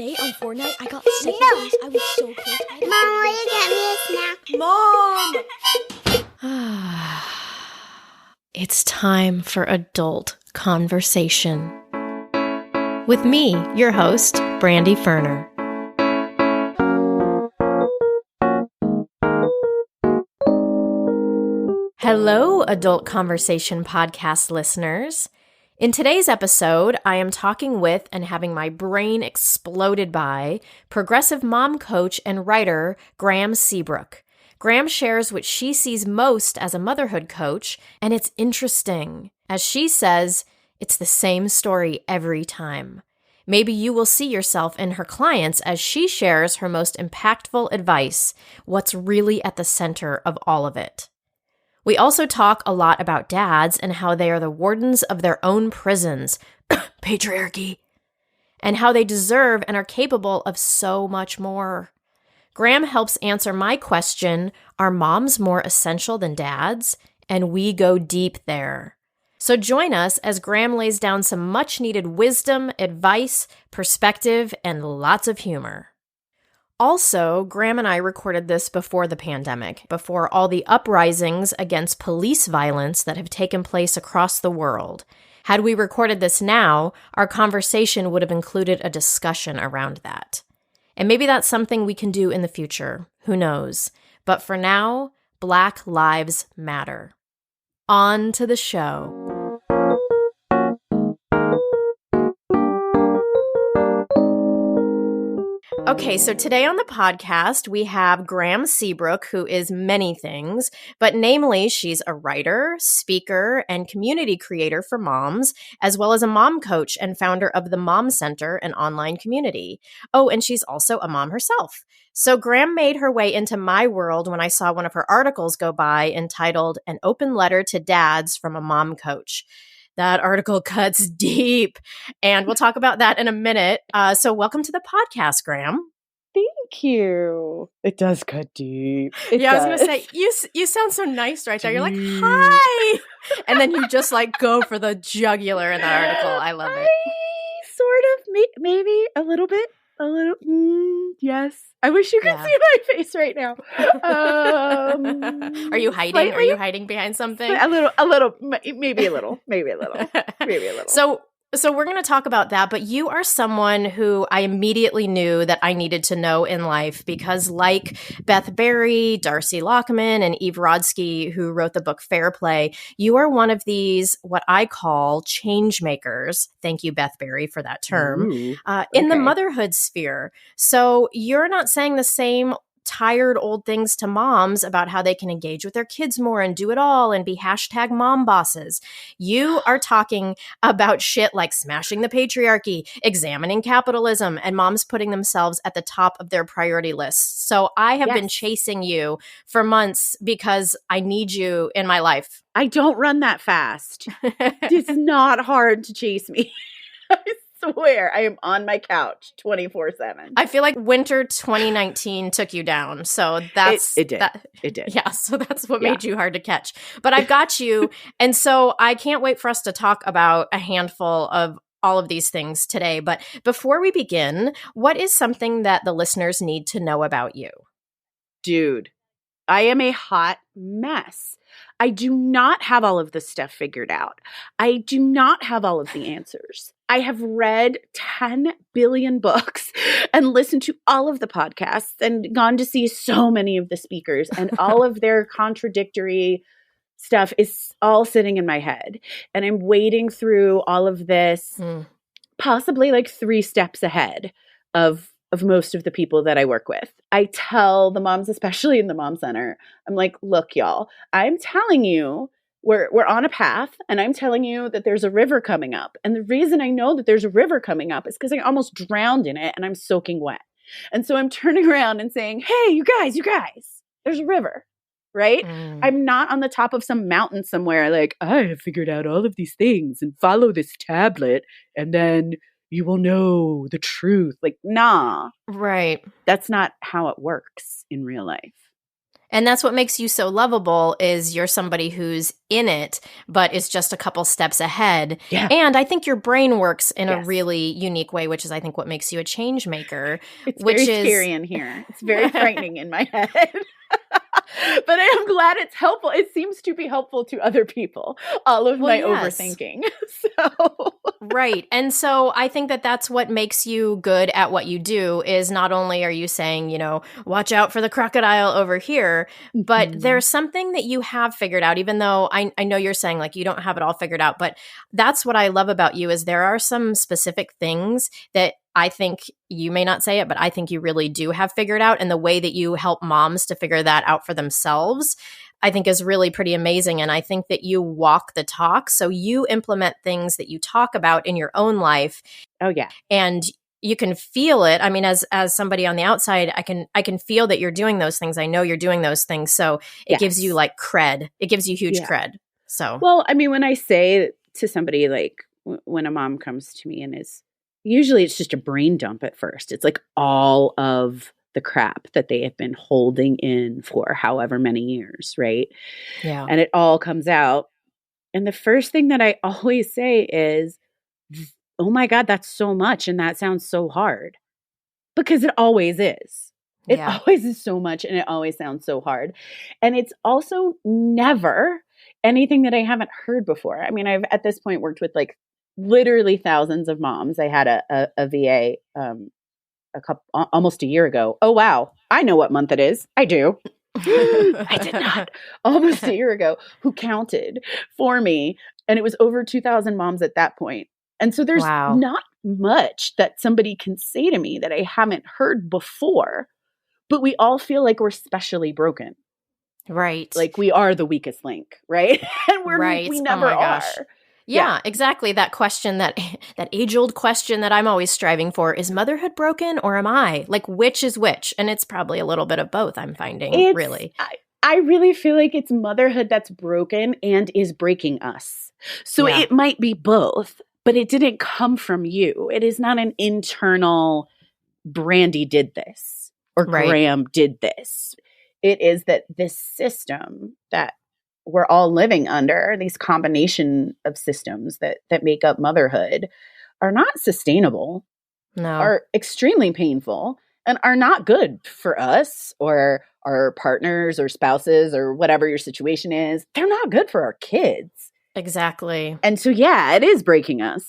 Today on Fortnite, I got second place. I was so close. Mom, will you get me a snack? Mom! It's time for adult conversation. With me, your host, Brandy Ferner. Hello, Adult Conversation podcast listeners. In today's episode, I am talking with and having my brain exploded by progressive mom coach and writer Graeme Seabrook. Graeme shares what she sees most as a motherhood coach, and it's interesting. As she says, it's the same story every time. Maybe you will see yourself in her clients as she shares her most impactful advice, what's really at the center of all of it. We also talk a lot about dads and how they are the wardens of their own prisons, patriarchy, and how they deserve and are capable of so much more. Graeme helps answer my question, are moms more essential than dads? And we go deep there. So join us as Graeme lays down some much-needed wisdom, advice, perspective, and lots of humor. Also, Graeme and I recorded this before the pandemic, before all the uprisings against police violence that have taken place across the world. Had we recorded this now, our conversation would have included a discussion around that. And maybe that's something we can do in the future. Who knows? But for now, Black Lives Matter. On to the show. Okay, so today on the podcast, we have Graeme Seabrook, who is many things, but namely, she's a writer, speaker, and community creator for moms, as well as a mom coach and founder of the Mom Center, an online community. Oh, and she's also a mom herself. So Graeme made her way into my world when I saw one of her articles go by entitled An Open Letter to Dads from a Mom Coach. That article cuts deep, and we'll talk about that in a minute. So welcome to the podcast, Graeme. Thank you. It does cut deep. I was going to say, you sound so nice right there. You're like, hi! And then you just like go for the jugular in that article. I love it. Sort of, maybe a little bit. Yes. I wish you could see my face right now. Are you hiding? Slightly? Are you hiding behind something? A little, maybe a little. So we're going to talk about that, but you are someone who I immediately knew that I needed to know in life because like Beth Berry, Darcy Lockman, and Eve Rodsky, who wrote the book Fair Play, you are one of these, what I call change makers. Thank you, Beth Berry, for that term, in the motherhood sphere. So you're not saying the same tired old things to moms about how they can engage with their kids more and do it all and be hashtag mom bosses. You are talking about shit like smashing the patriarchy, examining capitalism, and moms putting themselves at the top of their priority lists. So I have been chasing you for months because I need you in my life. I don't run that fast. It's not hard to chase me. I swear, I am on my couch 24/7. I feel like winter 2019 took you down. So that's it did. It did. Yeah, so that's what made you hard to catch. But I've got you. And so I can't wait for us to talk about a handful of all of these things today. But before we begin, what is something that the listeners need to know about you? Dude, I am a hot mess. I do not have all of this stuff figured out. I do not have all of the answers. I have read 10 billion books and listened to all of the podcasts and gone to see so many of the speakers, and all of their contradictory stuff is all sitting in my head. And I'm wading through all of this, possibly like 3 steps ahead of most of the people that I work with. I tell the moms, especially in the Mom Center, I'm like, look, y'all, I'm telling you, we're on a path, and I'm telling you that there's a river coming up. And the reason I know that there's a river coming up is because I almost drowned in it and I'm soaking wet. And so I'm turning around and saying, hey, you guys, there's a river, right? I'm not on the top of some mountain somewhere like, I have figured out all of these things and follow this tablet and then you will know the truth. Like, nah. Right. That's not how it works in real life. And that's what makes you so lovable is you're somebody who's in it, but is just a couple steps ahead. Yeah. And I think your brain works in a Yes. really unique way, which is I think what makes you a change maker. It's which very is scary in here. It's very frightening in my head. But I am glad it's helpful. It seems to be helpful to other people, all of my overthinking. So Right. And so I think that that's what makes you good at what you do is not only are you saying, you know, watch out for the crocodile over here, but there's something that you have figured out, even though I know you're saying like you don't have it all figured out. But that's what I love about you is there are some specific things that I think you may not say it, but I think you really do have figured out. And the way that you help moms to figure that out for themselves, I think is really pretty amazing. And I think that you walk the talk. So you implement things that you talk about in your own life. Oh, yeah. And you can feel it. I mean, as somebody on the outside, I can feel that you're doing those things. I know you're doing those things. So it gives you like cred. It gives you huge cred. So, well, I mean, when I say to somebody, like when a mom comes to me and is, usually it's just a brain dump at first. It's like all of the crap that they have been holding in for however many years, right? Yeah. And it all comes out. And the first thing that I always say is, oh my God, that's so much. And that sounds so hard. Because it always is. It always is so much and it always sounds so hard. And it's also never anything that I haven't heard before. I mean, I've at this point worked with like literally thousands of moms. I had a VA almost a year ago. Oh, wow. I know what month it is. I do. I did not. Almost a year ago, who counted for me. And it was over 2,000 moms at that point. And so there's not much that somebody can say to me that I haven't heard before, but we all feel like we're specially broken. Right. Like we are the weakest link, right? And we never are. Yeah, exactly. That question, that age-old question that I'm always striving for, is motherhood broken or am I? Like, which is which? And it's probably a little bit of both, I'm finding, really. I really feel like it's motherhood that's broken and is breaking us. So it might be both, but it didn't come from you. It is not an internal, Brandy did this or Graeme did this. It is that this system that we're all living under, these combination of systems that make up motherhood, are not sustainable, are extremely painful, and are not good for us or our partners or spouses or whatever your situation is. They're not good for our kids. Exactly. And so, yeah, it is breaking us.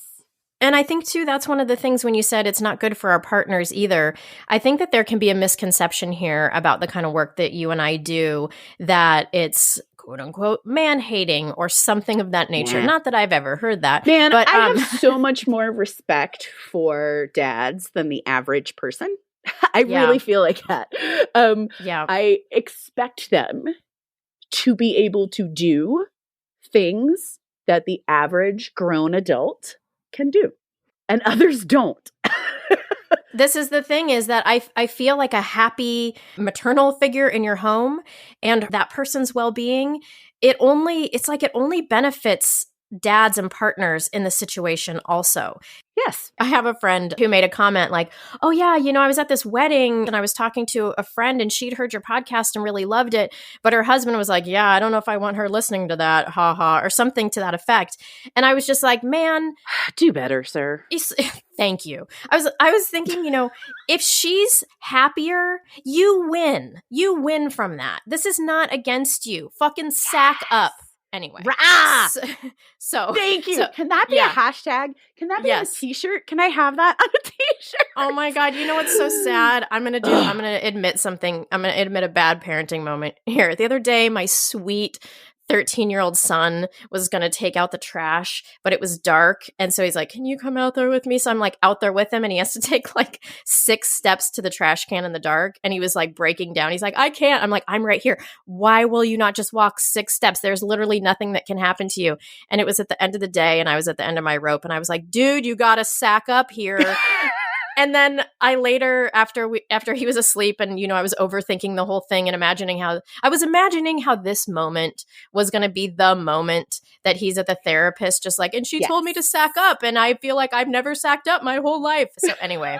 And I think, too, that's one of the things when you said it's not good for our partners either. I think that there can be a misconception here about the kind of work that you and I do, that it's quote unquote man-hating or something of that nature. Yeah. Not that I've ever heard that. Man, but, I have so much more respect for dads than the average person. I really feel like that. I expect them to be able to do things that the average grown adult can do, and others don't. This is the thing, is that I feel like a happy maternal figure in your home and that person's well-being, it only benefits dads and partners in the situation also. Yes. I have a friend who made a comment like, oh yeah, I was at this wedding and I was talking to a friend and she'd heard your podcast and really loved it. But her husband was like, yeah, I don't know if I want her listening to that, haha, or something to that effect. And I was just like, man. Do better, sir. Thank you. I was thinking, if she's happier, you win. You win from that. This is not against you. Fucking sack up. Anyway. So thank you. So, can that be a hashtag? Can that be on a t-shirt? Can I have that on a t-shirt? Oh my God. You know what's so sad? I'm going to admit something. I'm going to admit a bad parenting moment here. The other day, my sweet 13-year-old son was going to take out the trash, but it was dark. And so he's like, can you come out there with me? So I'm like out there with him and he has to take like 6 steps to the trash can in the dark. And he was like breaking down. He's like, I can't. I'm like, I'm right here. Why will you not just walk 6 steps? There's literally nothing that can happen to you. And it was at the end of the day and I was at the end of my rope and I was like, dude, you got to sack up here. And then I later, after he was asleep and, I was overthinking the whole thing and imagining how this moment was going to be the moment that he's at the therapist, just like, and she told me to sack up and I feel like I've never sacked up my whole life. So anyway,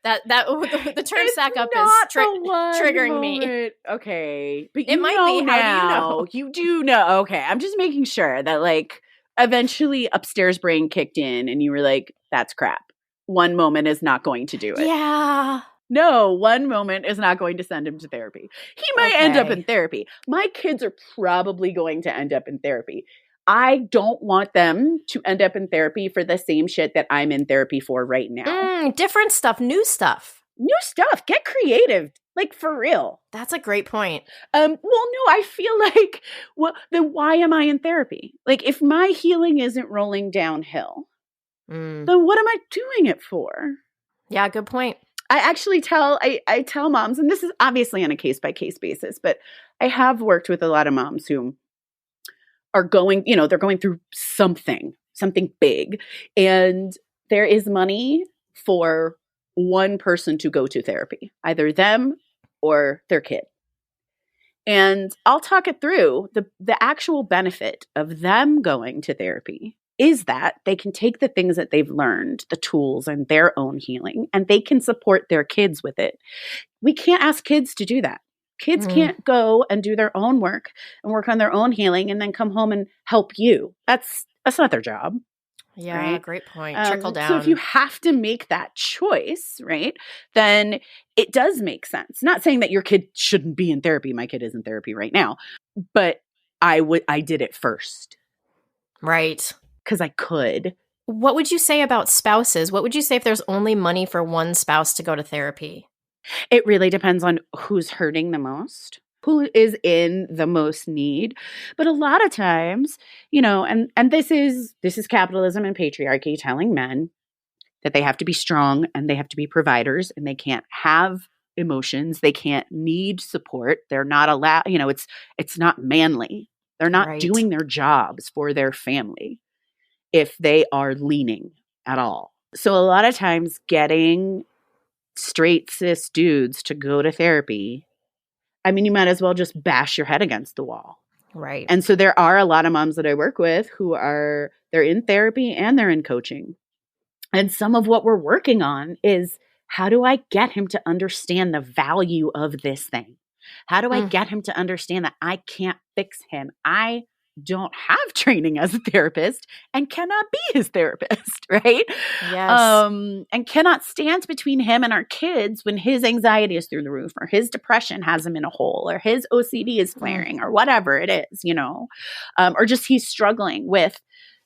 The term sack up is not the one triggering me. moment. Okay. But It might be. now. How do you know? You do know. Okay. I'm just making sure that like eventually upstairs brain kicked in and you were like, that's crap. One moment is not going to do it. Yeah. No, one moment is not going to send him to therapy. He might end up in therapy. My kids are probably going to end up in therapy. I don't want them to end up in therapy for the same shit that I'm in therapy for right now. Different stuff, new stuff. New stuff. Get creative. Like, for real. That's a great point. Well, no, I feel like, well, then why am I in therapy? Like, if my healing isn't rolling downhill, then what am I doing it for? Yeah, good point. I actually I tell moms, and this is obviously on a case-by-case basis, but I have worked with a lot of moms who are going, they're going through something big, and there is money for one person to go to therapy, either them or their kid. And I'll talk it through. The actual benefit of them going to therapy is that they can take the things that they've learned, the tools and their own healing, and they can support their kids with it. We can't ask kids to do that. Kids can't go and do their own work and work on their own healing and then come home and help you. That's not their job. Yeah, right? Great point. Trickle down. So if you have to make that choice, right, then it does make sense. Not saying that your kid shouldn't be in therapy. My kid is in therapy right now, but I did it first. Right. Because I could. What would you say about spouses? What would you say if there's only money for one spouse to go to therapy? It really depends on who's hurting the most, who is in the most need. But a lot of times, and this is capitalism and patriarchy telling men that they have to be strong and they have to be providers and they can't have emotions. They can't need support. They're not allowed, it's not manly. They're not doing their jobs for their family if they are leaning at all. So a lot of times getting straight cis dudes to go to therapy, I mean, you might as well just bash your head against the wall. Right. And so there are a lot of moms that I work with who they're in therapy and they're in coaching. And some of what we're working on is, how do I get him to understand the value of this thing? How do I get him to understand that I can't fix him? I don't have training as a therapist and cannot be his therapist, right? Yes. And cannot stand between him and our kids when his anxiety is through the roof or his depression has him in a hole or his OCD is flaring or whatever it is, or just he's struggling with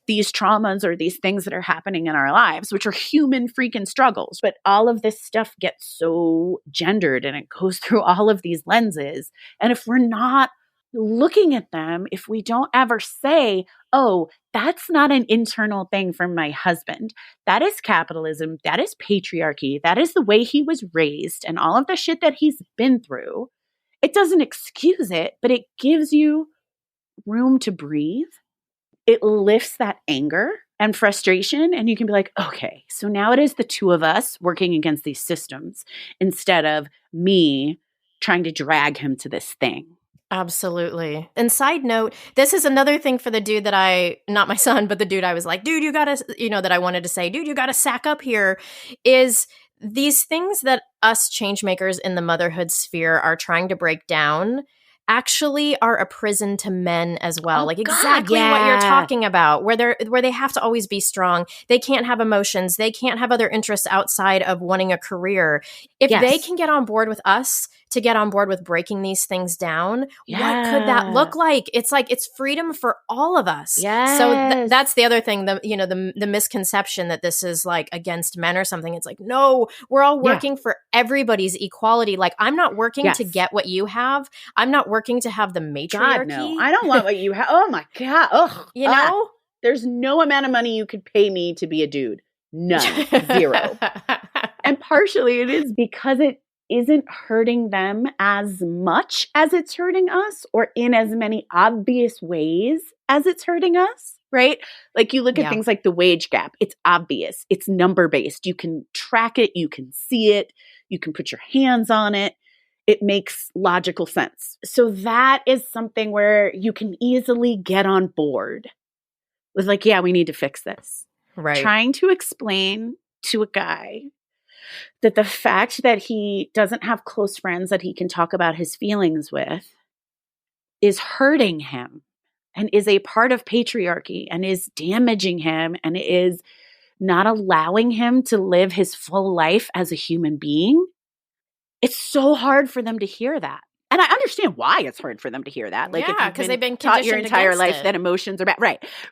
these traumas or these things that are happening in our lives, which are human freaking struggles. But all of this stuff gets so gendered and it goes through all of these lenses. And if we're not looking at them, if we don't ever say, oh, that's not an internal thing from my husband, that is capitalism, that is patriarchy, that is the way he was raised and all of the shit that he's been through, it doesn't excuse it, but it gives you room to breathe. It lifts that anger and frustration, and you can be like, okay, so now it is the two of us working against these systems instead of me trying to drag him to this thing. Absolutely. And side note, this is another thing for the dude that not my son, but the dude I was like, dude, you gotta, that I wanted to say, dude, you gotta sack up here, is these things that us change makers in the motherhood sphere are trying to break down actually are a prison to men as well. What you're talking about, where they have to always be strong. They can't have emotions. They can't have other interests outside of wanting a career. If they can get on board with us to get on board with breaking these things down, what could that look like? It's like, it's freedom for all of us. Yes. So that's the other thing, the misconception that this is like against men or something. It's like, no, we're all working for everybody's equality. Like, I'm not working to get what you have. I'm not working to have the matriarchy. God, no. I don't want what you have. Oh my God. Ugh. There's no amount of money you could pay me to be a dude. None. Zero. And partially it is because it isn't hurting them as much as it's hurting us, or in as many obvious ways as it's hurting us, right? Like, you look at things like the wage gap. It's obvious. It's number-based. You can track it. You can see it. You can put your hands on it. It makes logical sense. So that is something where you can easily get on board with, like, yeah, we need to fix this. Right. Trying to explain to a guy that the fact that he doesn't have close friends that he can talk about his feelings with is hurting him and is a part of patriarchy and is damaging him and is not allowing him to live his full life as a human being. It's so hard for them to hear that. And I understand why it's hard for them to hear that. Like, yeah, because they've been taught your entire against life it. that emotions are bad.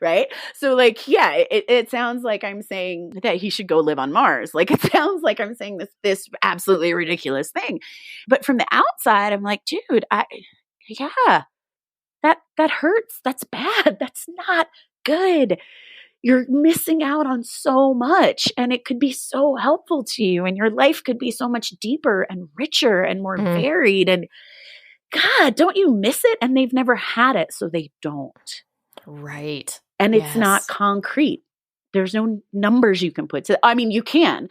Right. So like, yeah, it sounds like I'm saying that he should go live on Mars. Like, it sounds like I'm saying this absolutely ridiculous thing. But from the outside, I'm like, dude, that hurts. That's bad. That's not good. You're missing out on so much, and it could be so helpful to you, and your life could be so much deeper and richer and more varied. And God, don't you miss it? And they've never had it, so they don't. Right. And it's not concrete. There's no numbers you can put to. I mean, you can.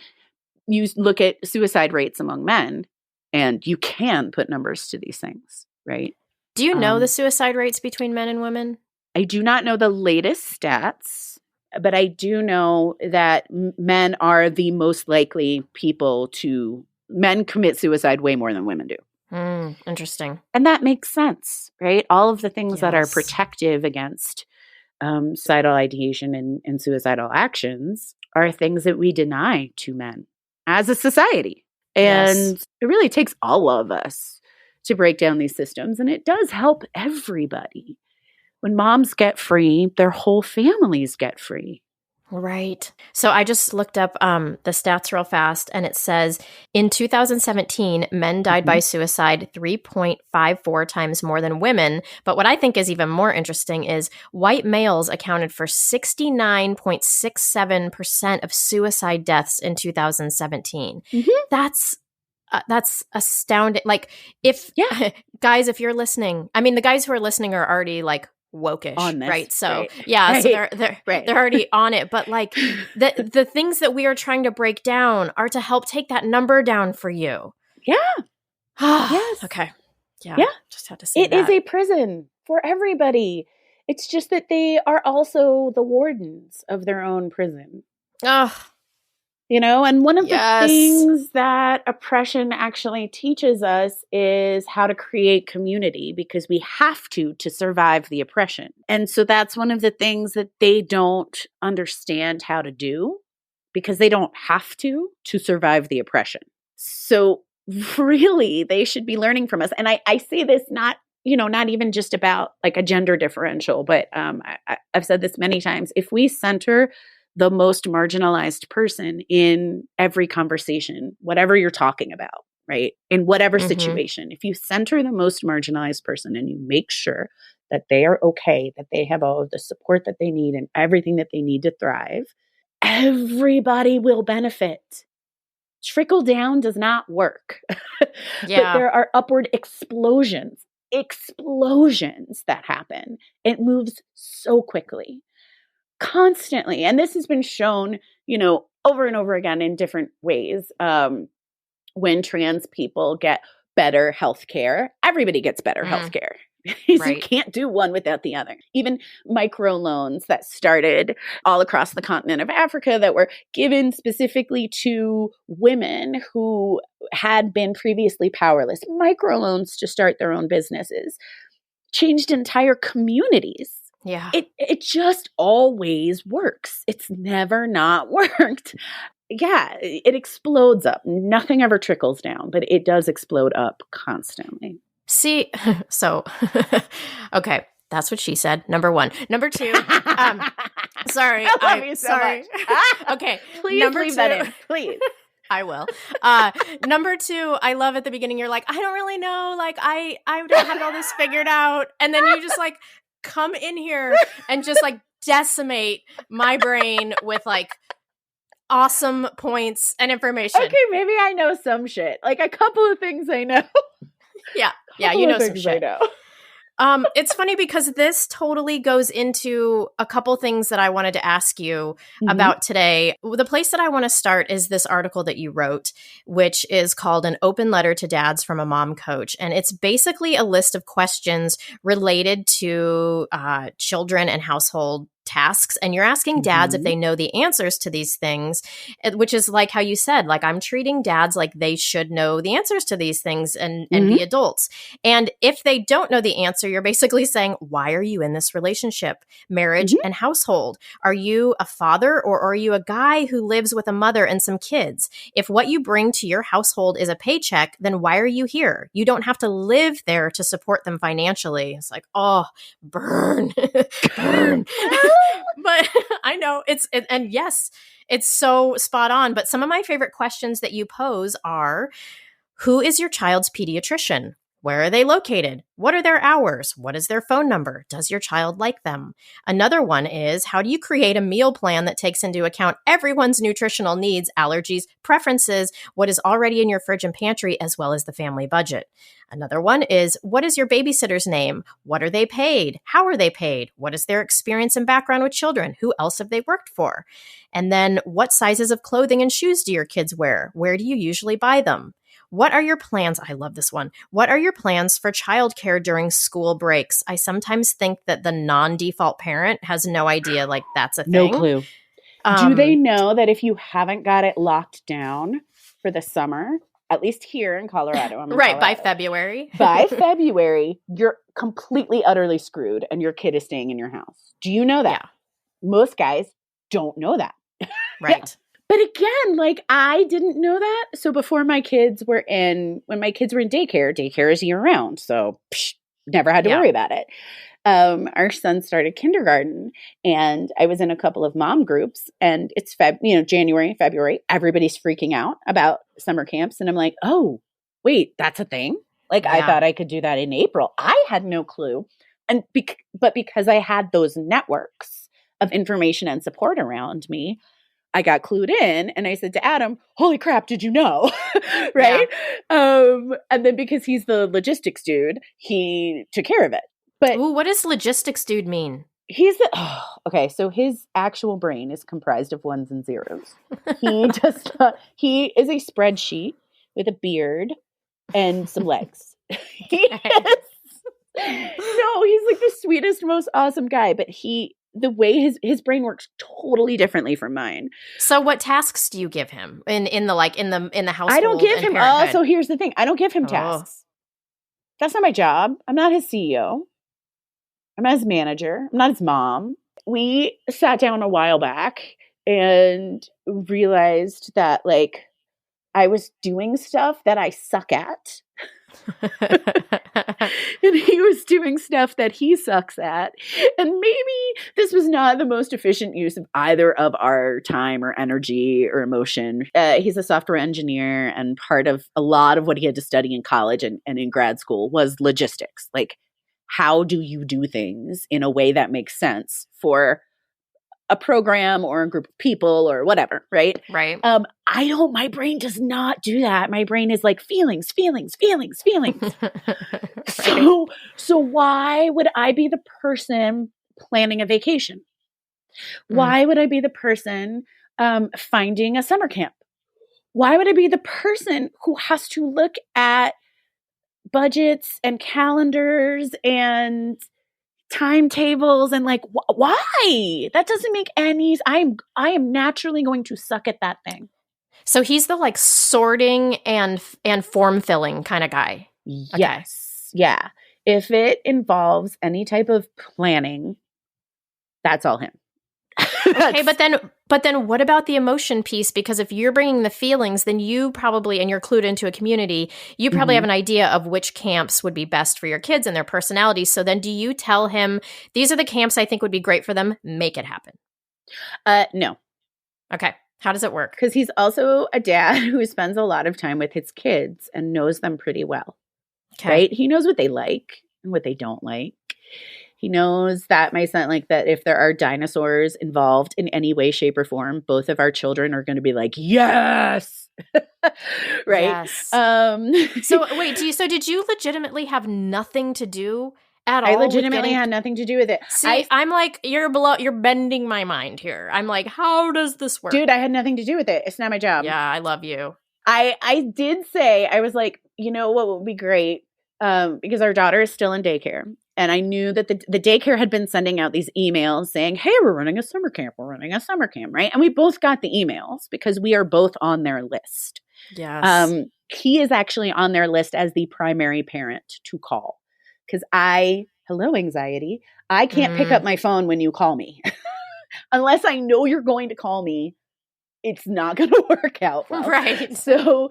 You look at suicide rates among men, and you can put numbers to these things, right? Do you know the suicide rates between men and women? I do not know the latest stats, but I do know that men are the most likely people to – men commit suicide way more than women do. Interesting. And that makes sense, right? All of the things that are protective against suicidal ideation and suicidal actions are things that we deny to men as a society. And it really takes all of us to break down these systems. And it does help everybody. When moms get free, their whole families get free. Right. So I just looked up the stats real fast, and it says in 2017, men died by suicide 3.54 times more than women. But what I think is even more interesting is white males accounted for 69.67% of suicide deaths in 2017. That's astounding. Like, guys, if you're listening, I mean, the guys who are listening are already like woke-ish, on this, right? So so they're already on it. But like the things that we are trying to break down are to help take that number down for you. Yeah. Yes. Okay. Yeah. Just have to say it is a prison for everybody. It's just that they are also the wardens of their own prison. You know, and one of the things that oppression actually teaches us is how to create community, because we have to survive the oppression. And so that's one of the things that they don't understand how to do, because they don't have to survive the oppression. So really, they should be learning from us. And I say this not even just about like a gender differential, but I've said this many times. If we center the most marginalized person in every conversation, whatever you're talking about, right? In whatever situation, if you center the most marginalized person and you make sure that they are okay, that they have all of the support that they need and everything that they need to thrive, everybody will benefit. Trickle down does not work. But there are upward explosions that happen. It moves so quickly. Constantly. And this has been shown, over and over again in different ways. When trans people get better healthcare, everybody gets better healthcare. You can't do one without the other. Even microloans that started all across the continent of Africa that were given specifically to women who had been previously powerless, microloans to start their own businesses, changed entire communities. Yeah. It just always works. It's never not worked. Yeah, it explodes up. Nothing ever trickles down, but it does explode up constantly. See, so, okay, that's what she said. Number one. Number two, sorry. I love you so much. Okay. Please leave that in, please. I will. Number two, I love at the beginning, you're like, I don't really know. Like, I don't have all this figured out. And then you just like, come in here and just like decimate my brain with like awesome points and information. Okay, maybe I know some shit. Like a couple of things I know. Yeah, you know some shit. It's funny because this totally goes into a couple things that I wanted to ask you about today. The place that I want to start is this article that you wrote, which is called An Open Letter to Dads from a Mom Coach. And it's basically a list of questions related to children and household tasks and you're asking dads if they know the answers to these things, which is like how you said, like I'm treating dads like they should know the answers to these things and be adults. And if they don't know the answer, you're basically saying, why are you in this relationship, marriage and household? Are you a father or are you a guy who lives with a mother and some kids? If what you bring to your household is a paycheck, then why are you here? You don't have to live there to support them financially. It's like, oh, burn, burn. But I know and yes, it's so spot on. But some of my favorite questions that you pose are, who is your child's pediatrician? Where are they located? What are their hours? What is their phone number? Does your child like them? Another one is, how do you create a meal plan that takes into account everyone's nutritional needs, allergies, preferences, what is already in your fridge and pantry, as well as the family budget? Another one is, what is your babysitter's name? What are they paid? How are they paid? What is their experience and background with children? Who else have they worked for? And then, what sizes of clothing and shoes do your kids wear? Where do you usually buy them? What are your plans? I love this one. What are your plans for childcare during school breaks? I sometimes think that the non-default parent has no idea, like that's a thing. No clue. Do they know that if you haven't got it locked down for the summer, at least here in Colorado, right, by February. By February, you're completely, utterly screwed and your kid is staying in your house. Do you know that? Yeah. Most guys don't know that. Right. Yeah. But again, like I didn't know that. So before when my kids were in daycare is year round. So never had to worry about it. Our son started kindergarten and I was in a couple of mom groups and it's January, February, everybody's freaking out about summer camps. And I'm like, oh, wait, that's a thing. Like I thought I could do that in April. I had no clue. And but because I had those networks of information and support around me, I got clued in and I said to Adam, holy crap, did you know? Right. Yeah. And then because he's the logistics dude, he took care of it. But what does logistics dude mean? Okay. So his actual brain is comprised of ones and zeros. He is a spreadsheet with a beard and some legs. He's like the sweetest, most awesome guy, but the way his brain works totally differently from mine. So what tasks do you give him in the household? I don't give him. So here's the thing. I don't give him tasks. That's not my job. I'm not his CEO. I'm not his manager. I'm not his mom. We sat down a while back and realized that like I was doing stuff that I suck at. And he was doing stuff that he sucks at. And maybe this was not the most efficient use of either of our time or energy or emotion. He's a software engineer, and part of a lot of what he had to study in college and in grad school was logistics. Like, how do you do things in a way that makes sense for a program or a group of people or whatever, right? Right. My brain does not do that. My brain is like feelings. Right. So why would I be the person planning a vacation? Why would I be the person finding a summer camp? Why would I be the person who has to look at budgets and calendars and timetables and like why? That doesn't make any. I am naturally going to suck at that thing. So he's the like sorting and form filling kind of guy. Yes. Okay. Yeah. If it involves any type of planning, that's all him. Okay, but then what about the emotion piece? Because if you're bringing the feelings, then you probably, and you're clued into a community, you probably have an idea of which camps would be best for your kids and their personalities. So then do you tell him, these are the camps I think would be great for them, make it happen? No. Okay. How does it work? Because he's also a dad who spends a lot of time with his kids and knows them pretty well. Okay. Right? He knows what they like and what they don't like. He knows that my son, like that if there are dinosaurs involved in any way, shape, or form, both of our children are going to be like, yes. Right. Yes. So wait, did you legitimately have nothing to do at all? I legitimately had nothing to do with it. See, I'm like, you're bending my mind here. I'm like, how does this work? Dude, I had nothing to do with it. It's not my job. Yeah, I love you. I did say, I was like, you know what would be great? Because our daughter is still in daycare. And I knew that the daycare had been sending out these emails saying, hey, we're running a summer camp. We're running a summer camp, right? And we both got the emails because we are both on their list. Yes. He is actually on their list as the primary parent to call because hello, anxiety. I can't pick up my phone when you call me. Unless I know you're going to call me, it's not going to work out well. Right. So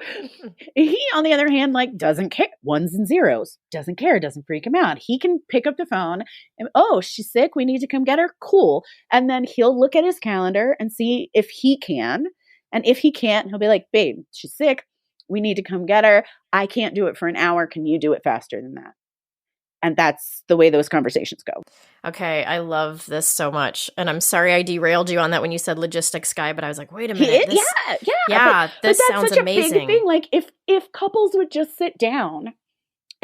he, on the other hand, like doesn't care. Ones and zeros. Doesn't care. Doesn't freak him out. He can pick up the phone and, oh, she's sick. We need to come get her. Cool. And then he'll look at his calendar and see if he can. And if he can't, he'll be like, babe, she's sick. We need to come get her. I can't do it for an hour. Can you do it faster than that? And that's the way those conversations go. Okay, I love this so much. And I'm sorry I derailed you on that when you said logistics guy, but I was like, wait a minute. This sounds such amazing. A big thing. Like if couples would just sit down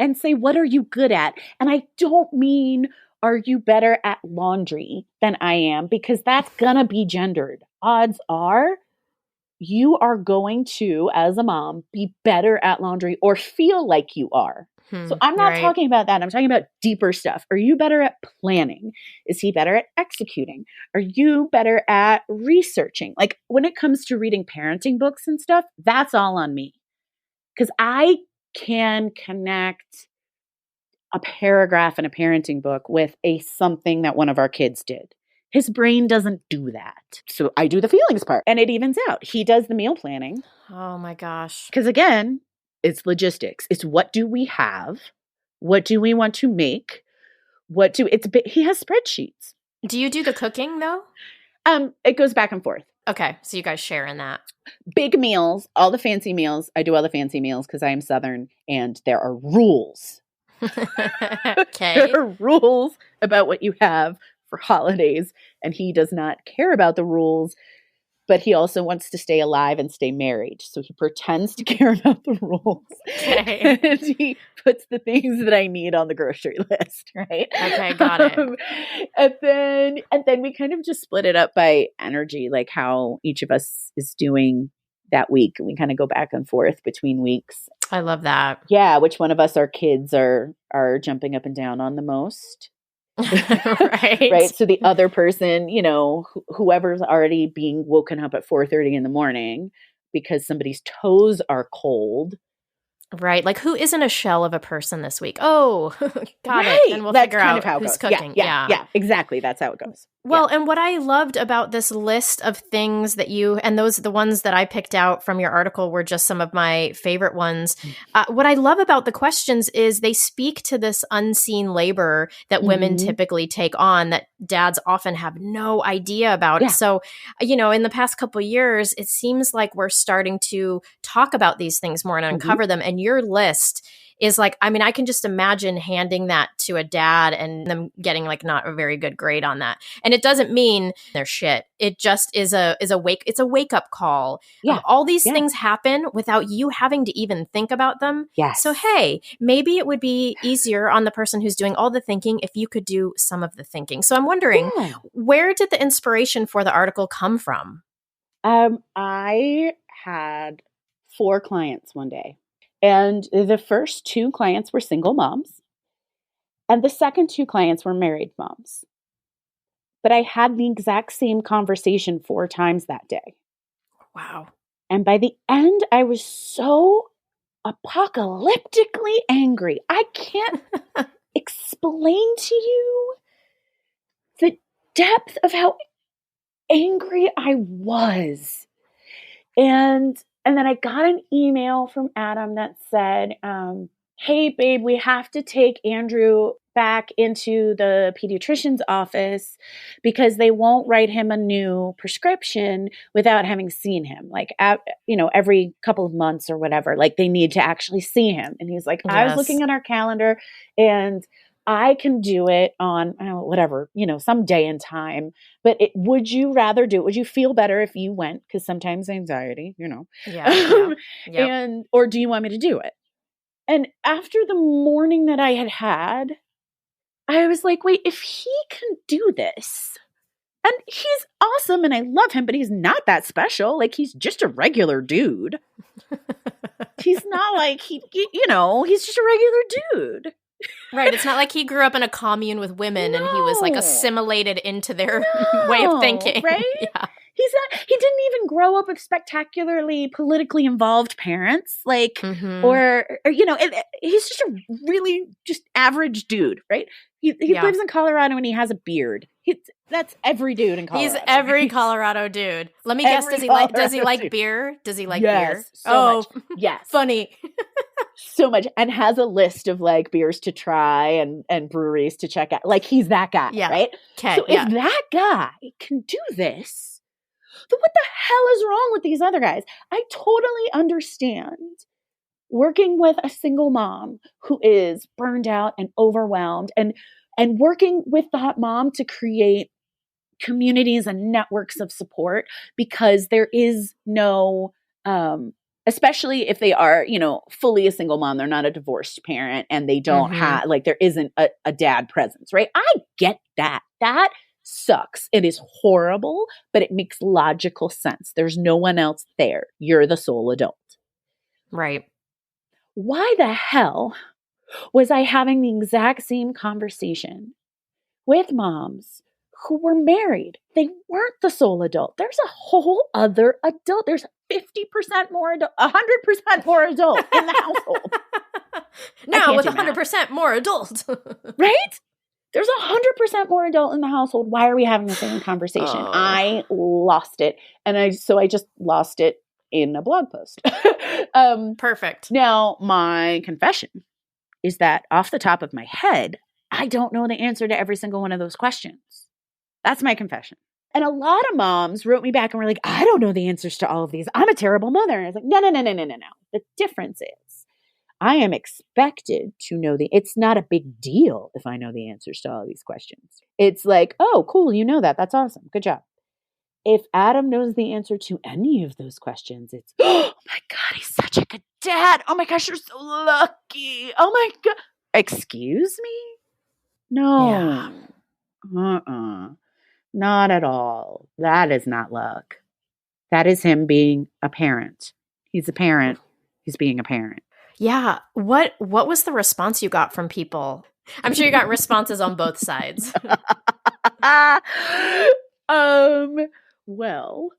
and say, what are you good at? And I don't mean, are you better at laundry than I am? Because that's gonna be gendered. Odds are you are going to, as a mom, be better at laundry or feel like you are. So I'm not talking about that. I'm talking about deeper stuff. Are you better at planning? Is he better at executing? Are you better at researching? Like when it comes to reading parenting books and stuff, that's all on me. Because I can connect a paragraph in a parenting book with something that one of our kids did. His brain doesn't do that. So I do the feelings part and it evens out. He does the meal planning. Oh my gosh. Because again, it's logistics. It's what do we have? What do we want to make? He has spreadsheets. Do you do the cooking though? It goes back and forth. Okay. So you guys share in that. Big meals, all the fancy meals. I do all the fancy meals because I am Southern and there are rules. Okay. There are rules about what you have for holidays and he does not care about the rules. But he also wants to stay alive and stay married. So he pretends to care about the rules. Okay. And he puts the things that I need on the grocery list, right? Okay, got it. And then we kind of just split it up by energy, like how each of us is doing that week. We kind of go back and forth between weeks. I love that. Yeah, which one of us our kids are jumping up and down on the most. Right. So the other person, whoever's already being woken up at 4:30 in the morning because somebody's toes are cold. Right. Like who isn't a shell of a person this week? Oh, got right. it. And we'll That's figure kind out of how who's it goes. cooking. Yeah, exactly. That's how it goes. Well, and what I loved about this list of things that the ones that I picked out from your article were just some of my favorite ones. What I love about the questions is they speak to this unseen labor that women typically take on that dads often have no idea about. Yeah. So, in the past couple of years, it seems like we're starting to talk about these things more and uncover them. And your list is like, I can just imagine handing that to a dad and them getting like not a very good grade on that. And it doesn't mean they're shit. It just is it's a wake up call. Yeah. All these things happen without you having to even think about them. Yes. So, hey, maybe it would be easier on the person who's doing all the thinking if you could do some of the thinking. So I'm wondering, where did the inspiration for the article come from? I had 4 clients one day. And the first 2 clients were single moms. And the second 2 clients were married moms. But I had the exact same conversation 4 times that day. Wow. And by the end, I was so apocalyptically angry. I can't explain to you the depth of how angry I was. And then I got an email from Adam that said, hey, babe, we have to take Andrew back into the pediatrician's office because they won't write him a new prescription without having seen him, like, every couple of months or whatever. Like they need to actually see him. And he's like, I was looking at our calendar and I can do it on whatever, some day and time. But would you rather do it? Would you feel better if you went? Because sometimes anxiety, Yeah. Yep. Or do you want me to do it? And after the morning that I had, I was like, wait, if he can do this, and he's awesome and I love him, but he's not that special. Like he's just a regular dude. He's not like he's just a regular dude. Right. It's not like he grew up in a commune with women and he was like No. assimilated into their way of thinking. Right? Yeah. He didn't even grow up with spectacularly politically involved parents, like, Mhm. or he's just a really just average dude, right? He Yeah. lives in Colorado and he has a beard. That's every dude in Colorado. He's every Colorado dude. Let me guess, does he like beer? Does he like beer? So much. Yes. Funny. So much, and has a list of like beers to try and breweries to check out. Like, he's that guy, Yeah. right? Okay. So if that guy can do this, then what the hell is wrong with these other guys? I totally understand working with a single mom who is burned out and overwhelmed, and working with that mom to create communities and networks of support, because there is no especially if they are, fully a single mom, they're not a divorced parent, and they don't have, like, there isn't a dad presence, right? I get that. That sucks. It is horrible, but it makes logical sense. There's no one else there. You're the sole adult. Right. Why the hell was I having the exact same conversation with moms who were married? They weren't the sole adult. There's a whole other adult. There's 50% more adult, 100% more adult in the household. Now with 100% more adult. Right? There's 100% more adult in the household. Why are we having the same conversation? Oh. I lost it. And I just lost it in a blog post. Perfect. Now, my confession is that off the top of my head, I don't know the answer to every single one of those questions. That's my confession. And a lot of moms wrote me back and were like, I don't know the answers to all of these. I'm a terrible mother. And I was like, no. The difference is I am expected to know it's not a big deal if I know the answers to all these questions. It's like, oh, cool. You know that. That's awesome. Good job. If Adam knows the answer to any of those questions, it's, oh my God, he's such a good dad. Oh my gosh, you're so lucky. Oh my God. Excuse me? No. Yeah. Not at all. That is not luck. That is him being a parent. He's a parent. He's being a parent. Yeah. What was the response you got from people? I'm sure you got responses on both sides. Well,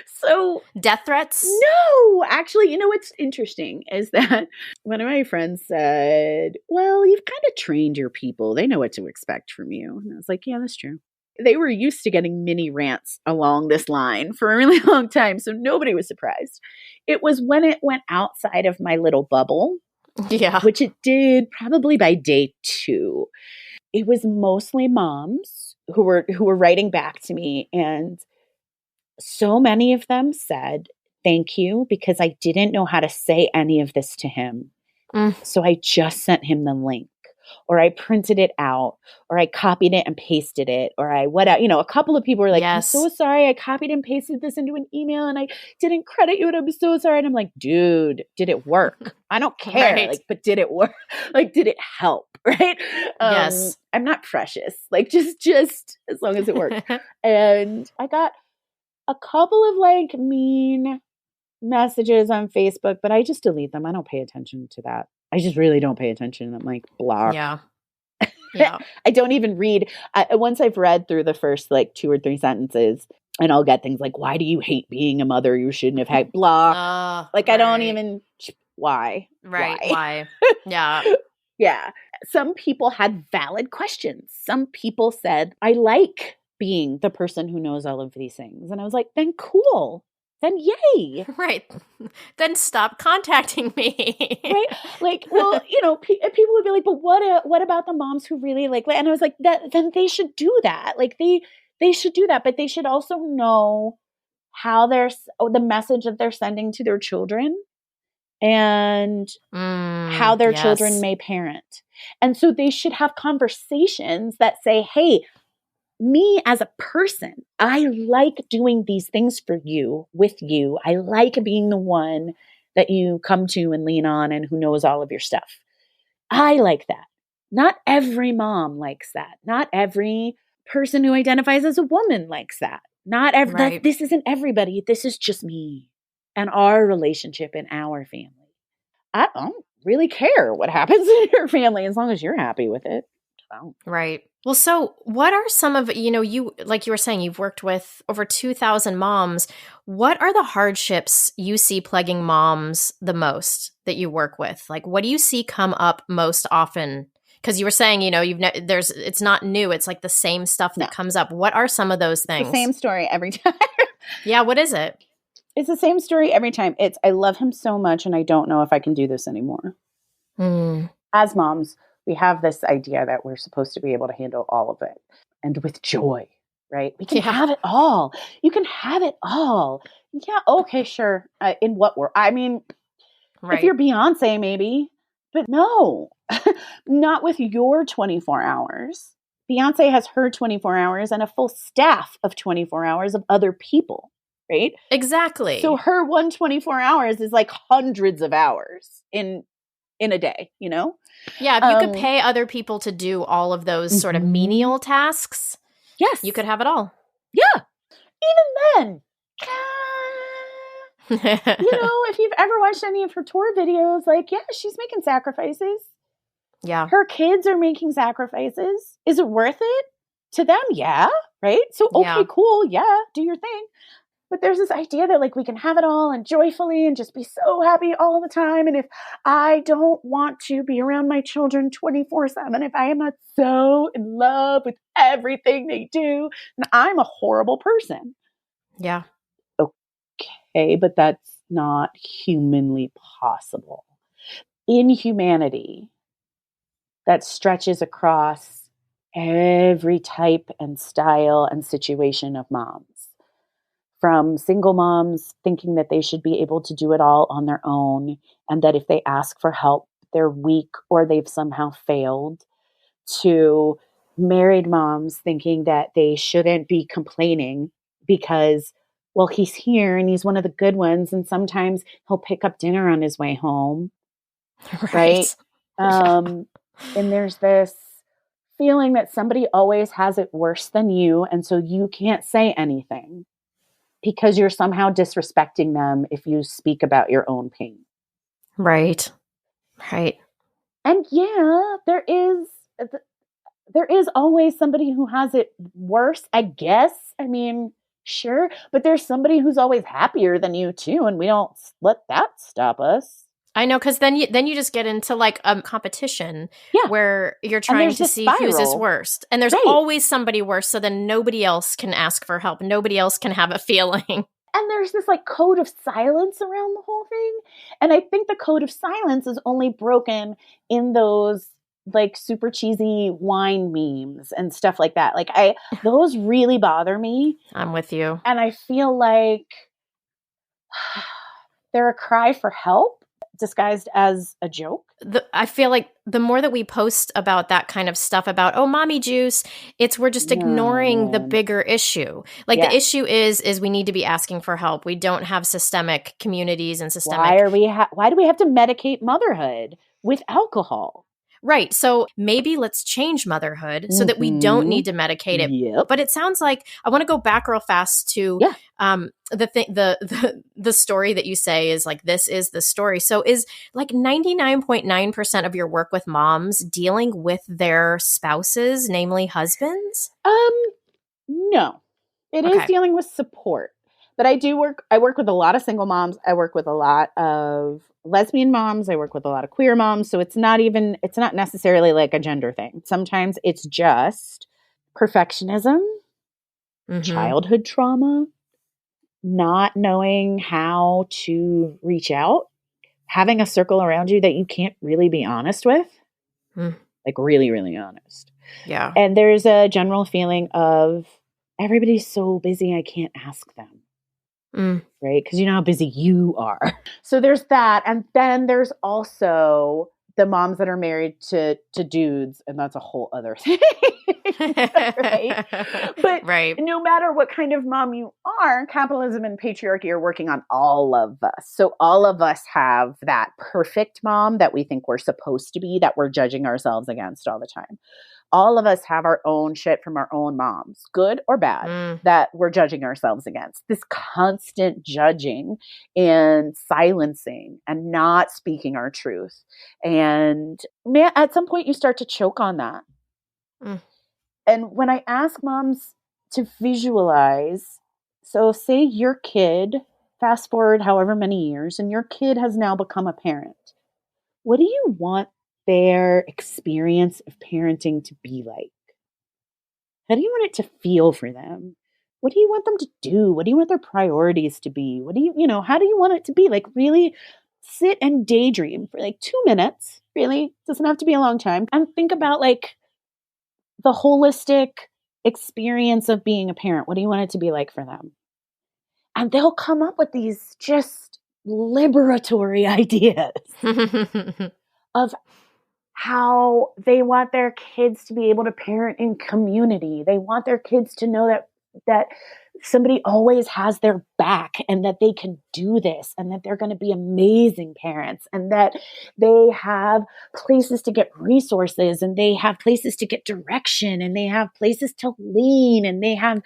so death threats? No, actually, what's interesting is that one of my friends said, well, you've kind of trained your people. They know what to expect from you. And I was like, yeah, that's true. They were used to getting mini rants along this line for a really long time, so nobody was surprised. It was when it went outside of my little bubble, which it did probably by day 2. It was mostly moms who were writing back to me, and so many of them said, thank you, because I didn't know how to say any of this to him. So I just sent him the link, or I printed it out, or I copied it and pasted it, or I a couple of people were like, I'm so sorry, I copied and pasted this into an email and I didn't credit you, and I'm so sorry. And I'm like, dude, did it work? I don't care. Right. But did it work? Did it help? Right? Yes. I'm not precious. Just as long as it worked. And I got a couple of mean messages on Facebook, but I just delete them. I don't pay attention to that. I just really don't pay attention. I'm like, block. Yeah. I don't even read. Once I've read through the first 2 or 3 sentences, and I'll get things like, why do you hate being a mother? You shouldn't have had block. I don't even, why? Right. Why? Yeah. Yeah. Some people had valid questions. Some people said, I like being the person who knows all of these things. And I was like, then cool. Then yay. Right. Then stop contacting me. Right? Well, people would be like, but what about the moms who really and I was like, then they should do that. They should do that, but they should also know how the message that they're sending to their children and how their children may parent. And so they should have conversations that say, hey, me as a person, I like doing these things for you, with you. I like being the one that you come to and lean on and who knows all of your stuff. I like that. Not every mom likes that. Not every person who identifies as a woman likes that. Not every. This isn't everybody. This is just me and our relationship and our family. really care what happens in your family as long as you're happy with it. So. Right. Well, so what are some of, you, like you were saying, you've worked with over 2,000 moms. What are the hardships you see plaguing moms the most that you work with? Like, what do you see come up most often? Because you were saying, it's not new. It's like the same stuff that comes up. What are some of those things? The same story every time. Yeah. What is it? It's the same story every time. It's, I love him so much and I don't know if I can do this anymore. As moms, we have this idea that we're supposed to be able to handle all of it and with joy, right? We can have it all. You can have it all. Yeah. Okay, sure. In what world? I mean, if you're Beyonce, maybe, but no, not with your 24 hours. Beyonce has her 24 hours and a full staff of 24 hours of other people, right? Exactly. So her 124 hours is like hundreds of hours in a day, Yeah. If you could pay other people to do all of those sort of menial tasks, yes, you could have it all. Yeah. Even then, if you've ever watched any of her tour videos, like, yeah, she's making sacrifices. Yeah. Her kids are making sacrifices. Is it worth it to them? Yeah. Right. So, okay, cool. Yeah. Do your thing. But there's this idea that like we can have it all and joyfully and just be so happy all the time. And if I don't want to be around my children 24/7, if I am not so in love with everything they do, then I'm a horrible person. Yeah. Okay, but that's not humanly possible. Inhumanity that stretches across every type and style and situation of moms. From single moms thinking that they should be able to do it all on their own and that if they ask for help, they're weak or they've somehow failed, to married moms thinking that they shouldn't be complaining because, well, he's here and he's one of the good ones and sometimes he'll pick up dinner on his way home, right? And there's this feeling that somebody always has it worse than you and so you can't say anything. Because you're somehow disrespecting them if you speak about your own pain. Right. And yeah, there is always somebody who has it worse, I guess. I mean, sure. But there's somebody who's always happier than you too. And we don't let that stop us. I know, because then you just get into like a competition where you're trying to see whose is worst. And there's always somebody worse. So then nobody else can ask for help. Nobody else can have a feeling. And there's this like code of silence around the whole thing. And I think the code of silence is only broken in those like super cheesy wine memes and stuff like that. Like those really bother me. I'm with you. And I feel like they're a cry for help disguised as a joke. I feel like the more that we post about that kind of stuff about, oh, mommy juice, we're just ignoring the bigger issue. Like the issue is we need to be asking for help. We don't have systemic communities and systemic. Why do we have to medicate motherhood with alcohol? Right. So maybe let's change motherhood so that we don't need to medicate it. Yep. But it sounds like I want to go back real fast to the story that you say is like, this is the story. So is like 99.9% of your work with moms dealing with their spouses, namely husbands? No, it is dealing with support. But I work with a lot of single moms. I work with a lot of lesbian moms. I work with a lot of queer moms. So it's not necessarily like a gender thing. Sometimes it's just perfectionism, childhood trauma, not knowing how to reach out, having a circle around you that you can't really be honest with, like really, really honest. Yeah. And there's a general feeling of everybody's so busy, I can't ask them. Right? Because you know how busy you are. So there's that. And then there's also the moms that are married to dudes. And that's a whole other thing. Right? But no matter what kind of mom you are, capitalism and patriarchy are working on all of us. So all of us have that perfect mom that we think we're supposed to be, that we're judging ourselves against all the time. all of us have our own shit from our own moms, good or bad, that we're judging ourselves against. This constant judging and silencing and not speaking our truth. And man, at some point you start to choke on that. And when I ask moms to visualize, so say your kid, fast forward however many years, and your kid has now become a parent. What do you want their experience of parenting to be like? How do you want it to feel for them? What do you want them to do? What do you want their priorities to be? What do how do you want it to be? Like really sit and daydream for like 2 minutes, really, doesn't have to be a long time, and think about like the holistic experience of being a parent. What do you want it to be like for them? And they'll come up with these just liberatory ideas of how they want their kids to be able to parent in community. They want their kids to know that somebody always has their back and that they can do this and that they're going to be amazing parents and that they have places to get resources and they have places to get direction and they have places to lean and they have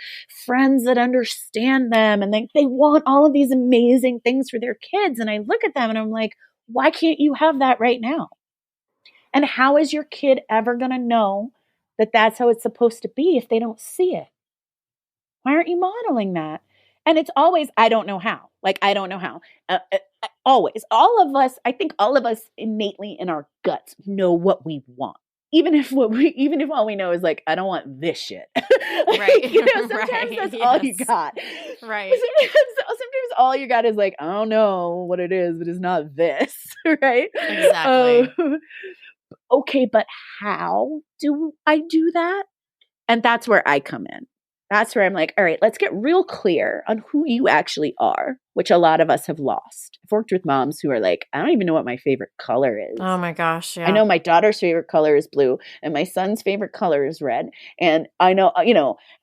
friends that understand them and they want all of these amazing things for their kids. And I look at them and I'm like, why can't you have that right now? And how is your kid ever going to know that that's how it's supposed to be if they don't see it? Why aren't you modeling that? And it's always, I don't know how. Like, I don't know how. Always. I think all of us innately in our guts know what we want. Even if all we know is like, I don't want this shit. Right. Sometimes that's all you got. Right. Sometimes all you got is like, I don't know what it is, but it's not this. Right. Exactly. Okay, but how do I do that? And that's where I come in. That's where I'm like, all right, let's get real clear on who you actually are, which a lot of us have lost. I've worked with moms who are like, I don't even know what my favorite color is. Oh my gosh, yeah. I know my daughter's favorite color is blue and my son's favorite color is red. And I know,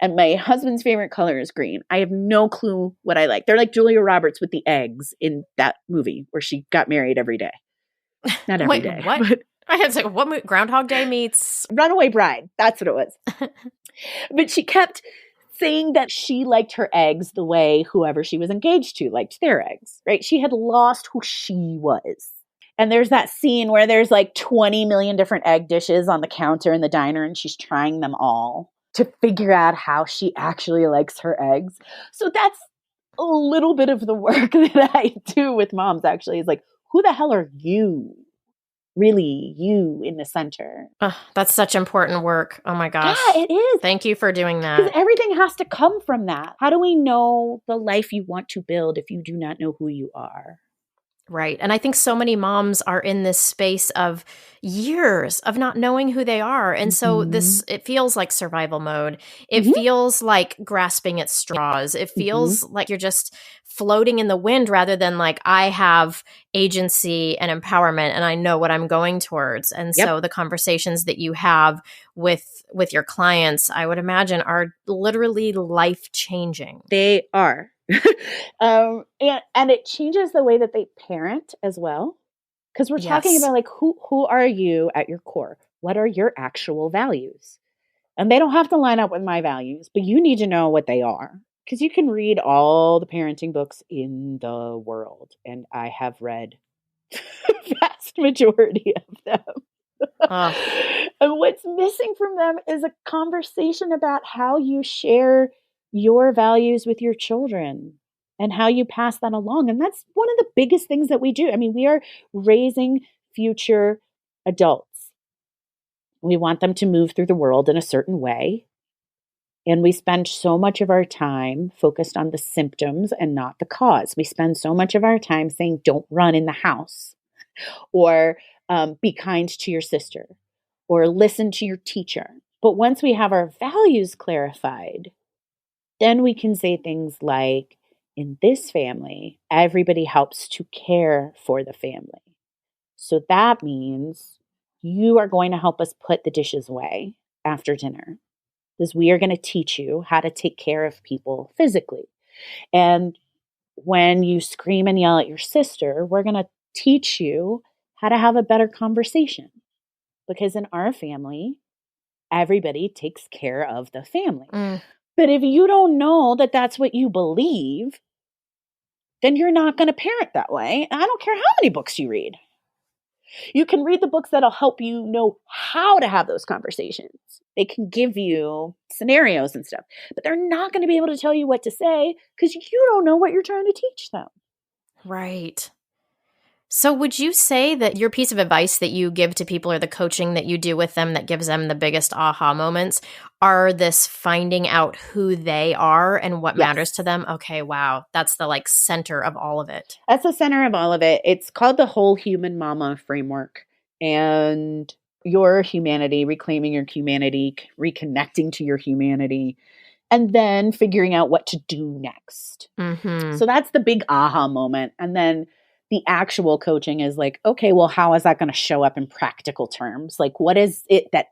and my husband's favorite color is green. I have no clue what I like. They're like Julia Roberts with the eggs in that movie where she got married every day. Not every day. What? But I had to say, what Groundhog Day meets Runaway Bride. That's what it was. But she kept saying that she liked her eggs the way whoever she was engaged to liked their eggs, right? She had lost who she was. And there's that scene where there's like 20 million different egg dishes on the counter in the diner and she's trying them all to figure out how she actually likes her eggs. So that's a little bit of the work that I do with moms actually is like, who the hell are you? Really, you in the center. That's such important work. Oh my gosh. Yeah, it is. Thank you for doing that. Because everything has to come from that. How do we know the life you want to build if you do not know who you are? Right. And I think so many moms are in this space of years of not knowing who they are. And so it feels like survival mode. It feels like grasping at straws. It feels like you're just floating in the wind rather than like, I have agency and empowerment and I know what I'm going towards. And so the conversations that you have with your clients, I would imagine, are literally life-changing. They are. And it changes the way that they parent as well. Because we're talking about like, who are you at your core? What are your actual values? And they don't have to line up with my values, but you need to know what they are. Because you can read all the parenting books in the world. And I have read the vast majority of them. And what's missing from them is a conversation about how you share your values with your children and how you pass that along. And that's one of the biggest things that we do. I mean, we are raising future adults. We want them to move through the world in a certain way. And we spend so much of our time focused on the symptoms and not the cause. We spend so much of our time saying, don't run in the house, or be kind to your sister, or listen to your teacher. But once we have our values clarified, then we can say things like, in this family, everybody helps to care for the family. So that means you are going to help us put the dishes away after dinner, because we are going to teach you how to take care of people physically. And when you scream and yell at your sister, we're going to teach you how to have a better conversation. Because in our family, everybody takes care of the family. Mm. But if you don't know that that's what you believe, then you're not going to parent that way. And I don't care how many books you read. You can read the books that'll help you know how to have those conversations. They can give you scenarios and stuff, but they're not going to be able to tell you what to say because you don't know what you're trying to teach them. Right. So would you say that your piece of advice that you give to people or the coaching that you do with them that gives them the biggest aha moments are this finding out who they are and what matters to them? Okay, wow. That's the center of all of it. That's the center of all of it. It's called the Whole Human Mama Framework. And your humanity, reclaiming your humanity, reconnecting to your humanity, and then figuring out what to do next. Mm-hmm. So that's the big aha moment. And then the actual coaching is like, okay, well, how is that going to show up in practical terms? Like, what is it that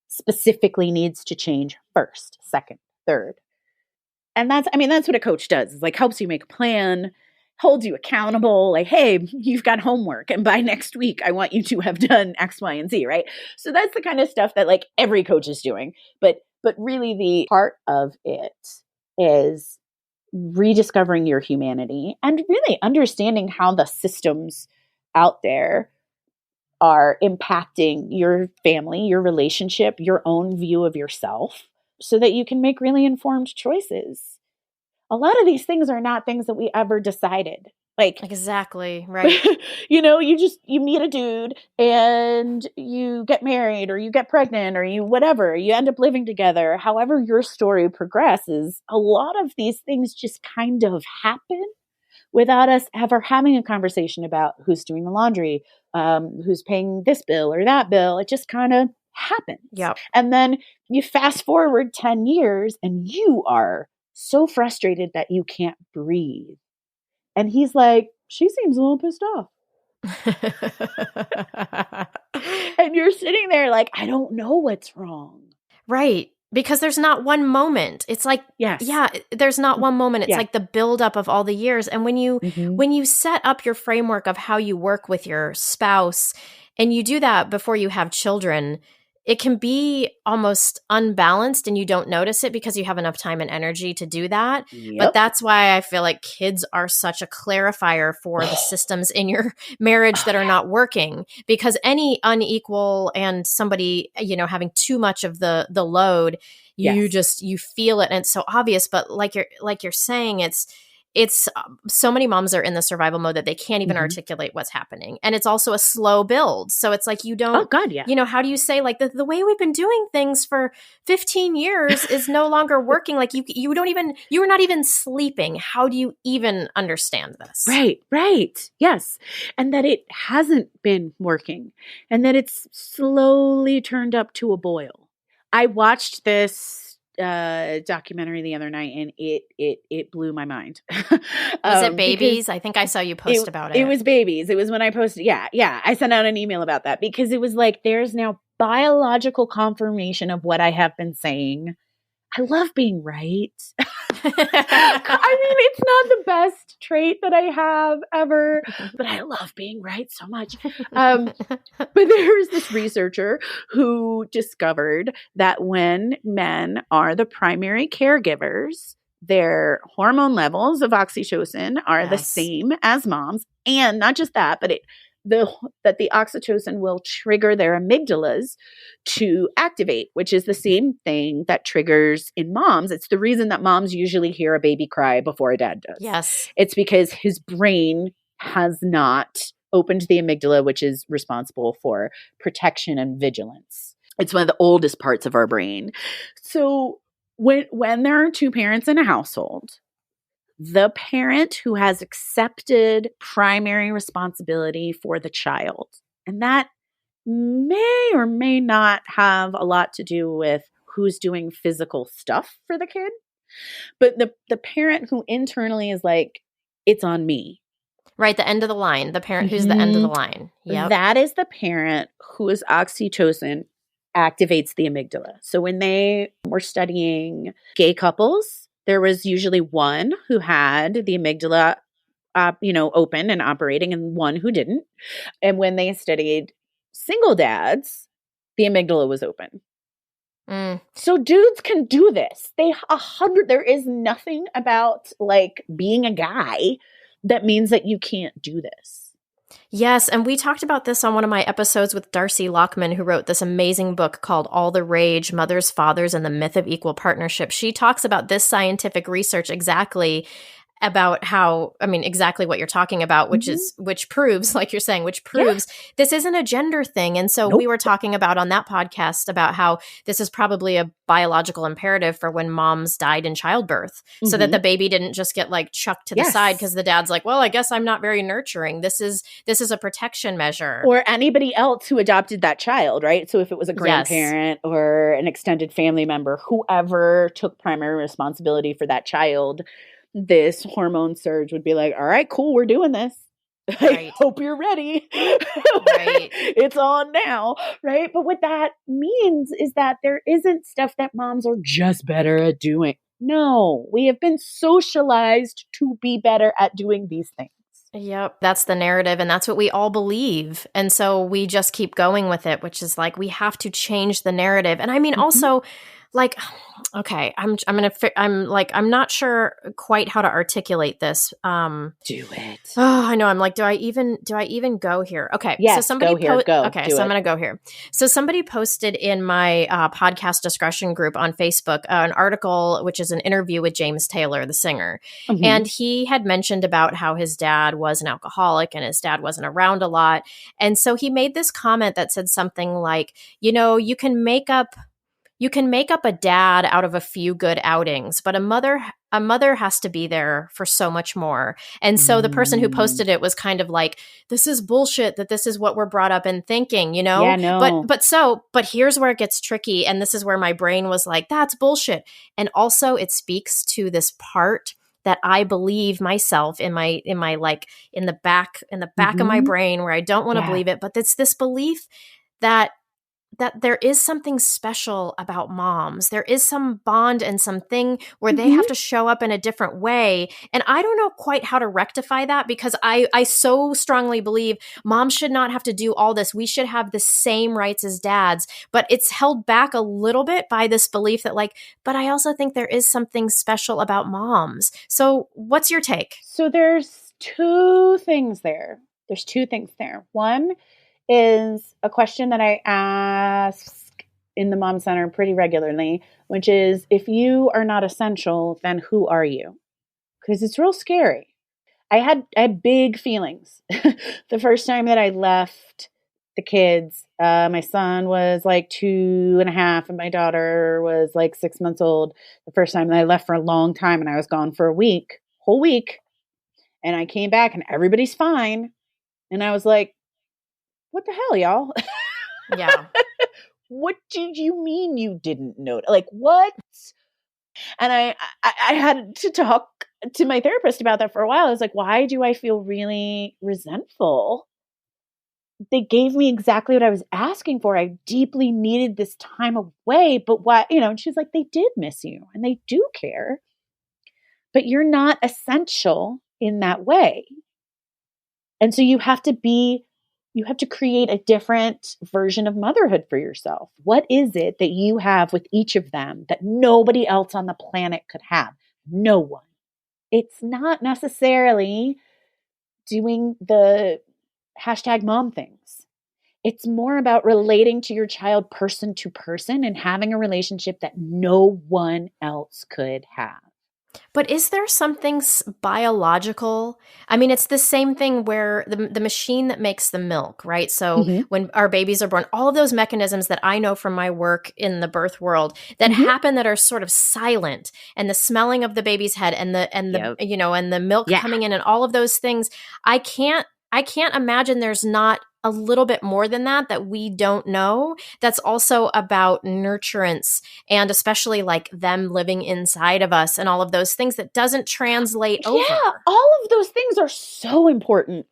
specifically needs to change first, second, third? And that's what a coach does. Is like helps you make a plan, holds you accountable. Like, hey, you've got homework, and by next week, I want you to have done X, Y, and Z, right? So that's the kind of stuff that every coach is doing. But really, the part of it is rediscovering your humanity and really understanding how the systems out there are impacting your family, your relationship, your own view of yourself, so that you can make really informed choices. A lot of these things are not things that we ever decided. Exactly, right. You meet a dude and you get married or you get pregnant or you whatever, you end up living together. However your story progresses, a lot of these things just kind of happen without us ever having a conversation about who's doing the laundry, who's paying this bill or that bill. It just kind of happens. Yep. And then you fast forward 10 years and you are so frustrated that you can't breathe. And he's like, she seems a little pissed off. And you're sitting there like, I don't know what's wrong. Right. Because there's not one moment. It's like, yes. Yeah, there's not one moment. It's like the buildup of all the years. And when you set up your framework of how you work with your spouse and you do that before you have children, it can be almost unbalanced and you don't notice it because you have enough time and energy to do that. Yep. But that's why I feel like kids are such a clarifier for the systems in your marriage that are not working, because any unequal and somebody, having too much of the load, you feel it and it's so obvious. But like you're saying, it's so many moms are in the survival mode that they can't even articulate what's happening. And it's also a slow build. So it's like you don't, oh God, yeah. How do you say the way we've been doing things for 15 years is no longer working. Like you are not even sleeping. How do you even understand this? Right. Yes. And that it hasn't been working and that it's slowly turned up to a boil. I watched this documentary the other night and it blew my mind. Was it Babies? I think I saw you post about it. It was Babies. It was when I posted. Yeah. I sent out an email about that because it was like, there's now biological confirmation of what I have been saying. I love being right. It's not the best trait that I have ever, but I love being right so much. But there's this researcher who discovered that when men are the primary caregivers, their hormone levels of oxytocin are the same as moms. And not just that, but that the oxytocin will trigger their amygdalas to activate, which is the same thing that triggers in moms. It's the reason that moms usually hear a baby cry before a dad does. Yes. It's because his brain has not opened the amygdala, which is responsible for protection and vigilance. It's one of the oldest parts of our brain. So when there are two parents in a household, the parent who has accepted primary responsibility for the child, and that may or may not have a lot to do with who's doing physical stuff for the kid, but the parent who internally is like, it's on me. Right, the end of the line, the parent who's the end of the line. Yep. That is the parent whose oxytocin activates the amygdala. So when they were studying gay couples, there was usually one who had the amygdala, open and operating, and one who didn't. And when they studied single dads, the amygdala was open. So dudes can do this. There is nothing about like being a guy that means that you can't do this. Yes, and we talked about this on one of my episodes with Darcy Lockman, who wrote this amazing book called All the Rage, Mothers, Fathers, and the Myth of Equal Partnership. She talks about this scientific research exactly about how, exactly what you're talking about, which proves, like you're saying, this isn't a gender thing. And so we were talking about on that podcast about how this is probably a biological imperative for when moms died in childbirth, so that the baby didn't just get like chucked to the side because the dad's like, well, I guess I'm not very nurturing. This is a protection measure. Or anybody else who adopted that child, right? So if it was a grandparent or an extended family member, whoever took primary responsibility for that child, this hormone surge would be like, all right, cool, we're doing this. I hope you're ready. Right. It's on now, right? But what that means is that there isn't stuff that moms are just better at doing. No, we have been socialized to be better at doing these things. Yep, that's the narrative, and that's what we all believe. And so we just keep going with it, which is like we have to change the narrative. And I mean, also, like, okay, I'm not sure quite how to articulate this. Do it. Oh, I know. I'm like, do I even go here? Okay. Yes, so somebody go here. Go. Okay, do so it. I'm going to go here. So somebody posted in my podcast discussion group on Facebook an article, which is an interview with James Taylor, the singer. And he had mentioned about how his dad was an alcoholic and his dad wasn't around a lot. And so he made this comment that said something like, you can make up a dad out of a few good outings, but a mother has to be there for so much more. And so the person who posted it was kind of like, this is bullshit, that this is what we're brought up in thinking, Yeah, no. But here's where it gets tricky. And this is where my brain was like, that's bullshit. And also it speaks to this part that I believe myself in the back of my brain where I don't want to believe it. But it's this belief that there is something special about moms. There is some bond and something where they have to show up in a different way. And I don't know quite how to rectify that, because I so strongly believe moms should not have to do all this. We should have the same rights as dads, but it's held back a little bit by this belief that but I also think there is something special about moms. So what's your take? So there's two things there. One is a question that I ask in the Mom Center pretty regularly, which is, if you are not essential, then who are you? Because it's real scary. I had big feelings the first time that I left the kids. My son was like 2.5 and my daughter was like 6 months old. The first time that I left for a long time, and I was gone for whole week. And I came back and everybody's fine. And I was like, what the hell, y'all? Yeah. What did you mean you didn't know? Like, what? And I had to talk to my therapist about that for a while. I was like, why do I feel really resentful? They gave me exactly what I was asking for. I deeply needed this time away, but what, and she's like, they did miss you and they do care, but you're not essential in that way. And so you have to create a different version of motherhood for yourself. What is it that you have with each of them that nobody else on the planet could have? No one. It's not necessarily doing the #mom things. It's more about relating to your child person to person and having a relationship that no one else could have. But is there something biological? I mean, it's the same thing where the machine that makes the milk, right? So when our babies are born, all of those mechanisms that I know from my work in the birth world that happen, that are sort of silent, and the smelling of the baby's head and the milk coming in and all of those things, I can't imagine there's not a little bit more than that we don't know. That's also about nurturance, and especially like them living inside of us and all of those things that doesn't translate over. Yeah, all of those things are so important.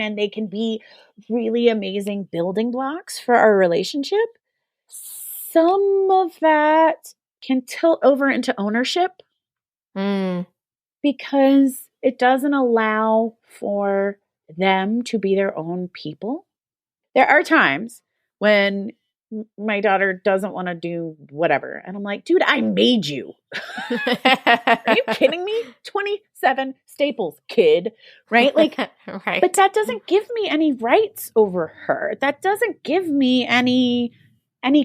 And they can be really amazing building blocks for our relationship. Some of that can tilt over into ownership because it doesn't allow for them to be their own people. There are times when my daughter doesn't want to do whatever. And I'm like, dude, I made you. Are you kidding me? 27 staples, kid. Right? Like, right. But that doesn't give me any rights over her. That doesn't give me any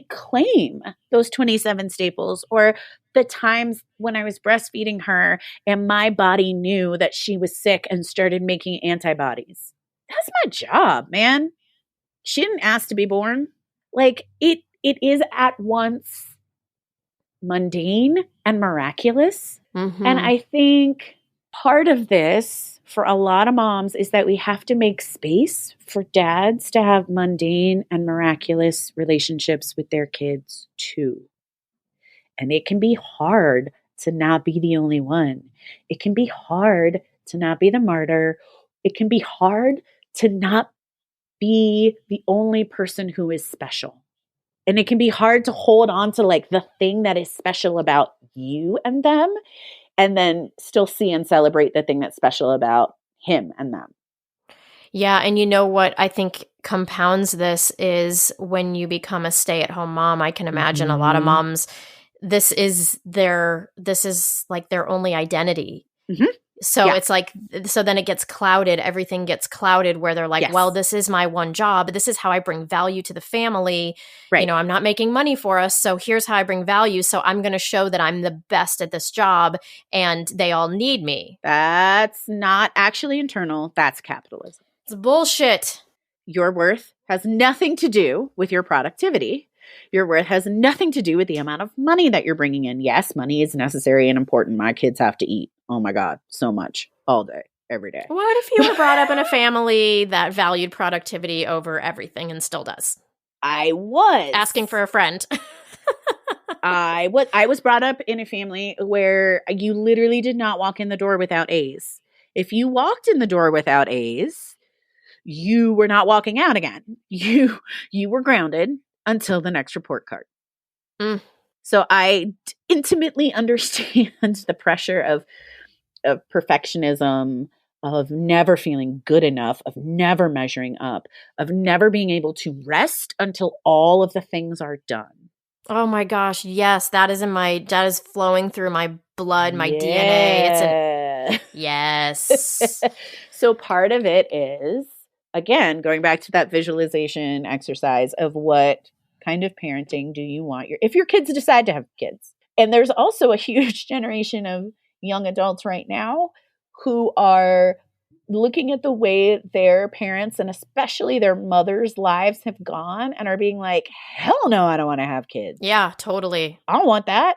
claim, those 27 staples, or the times when I was breastfeeding her and my body knew that she was sick and started making antibodies. That's my job, man. She didn't ask to be born. Like, it is at once mundane and miraculous. Mm-hmm. And I think part of this for a lot of moms is that we have to make space for dads to have mundane and miraculous relationships with their kids too. And it can be hard to not be the only one. It can be hard to not be the martyr. It can be hard to not be the only person who is special. And it can be hard to hold on to like the thing that is special about you and them, and then still see and celebrate the thing that's special about him and them. Yeah. And you know what I think compounds this is when you become a stay-at-home mom. I can imagine a lot of moms, this is like their only identity. Mm-hmm. So it's like, so then it gets clouded. Everything gets clouded where they're like, Yes. well, this is my one job. This is how I bring value to the family. Right. You know, I'm not making money for us. So here's how I bring value. So I'm going to show that I'm the best at this job and they all need me. That's not actually internal. That's capitalism. It's bullshit. Your worth has nothing to do with your productivity. Your worth has nothing to do with the amount of money that you're bringing in. Yes, money is necessary and important. My kids have to eat. Oh my God, so much, all day, every day. What if you were brought up in a family that valued productivity over everything and still does? I was. Asking for a friend. I was brought up in a family where you literally did not walk in the door without A's. If you walked in the door without A's, you were not walking out again. You were grounded until the next report card. Mm. So I intimately understand the pressure of perfectionism, of never feeling good enough, of never measuring up, of never being able to rest until all of the things are done. Oh my gosh, yes, that is flowing through my blood, my DNA. Yes. So part of it is, again, going back to that visualization exercise of what kind of parenting do you want if your kids decide to have kids. And there's also a huge generation of young adults right now who are looking at the way their parents and especially their mothers' lives have gone and are being like, hell no, I don't want to have kids. Yeah, totally. I don't want that.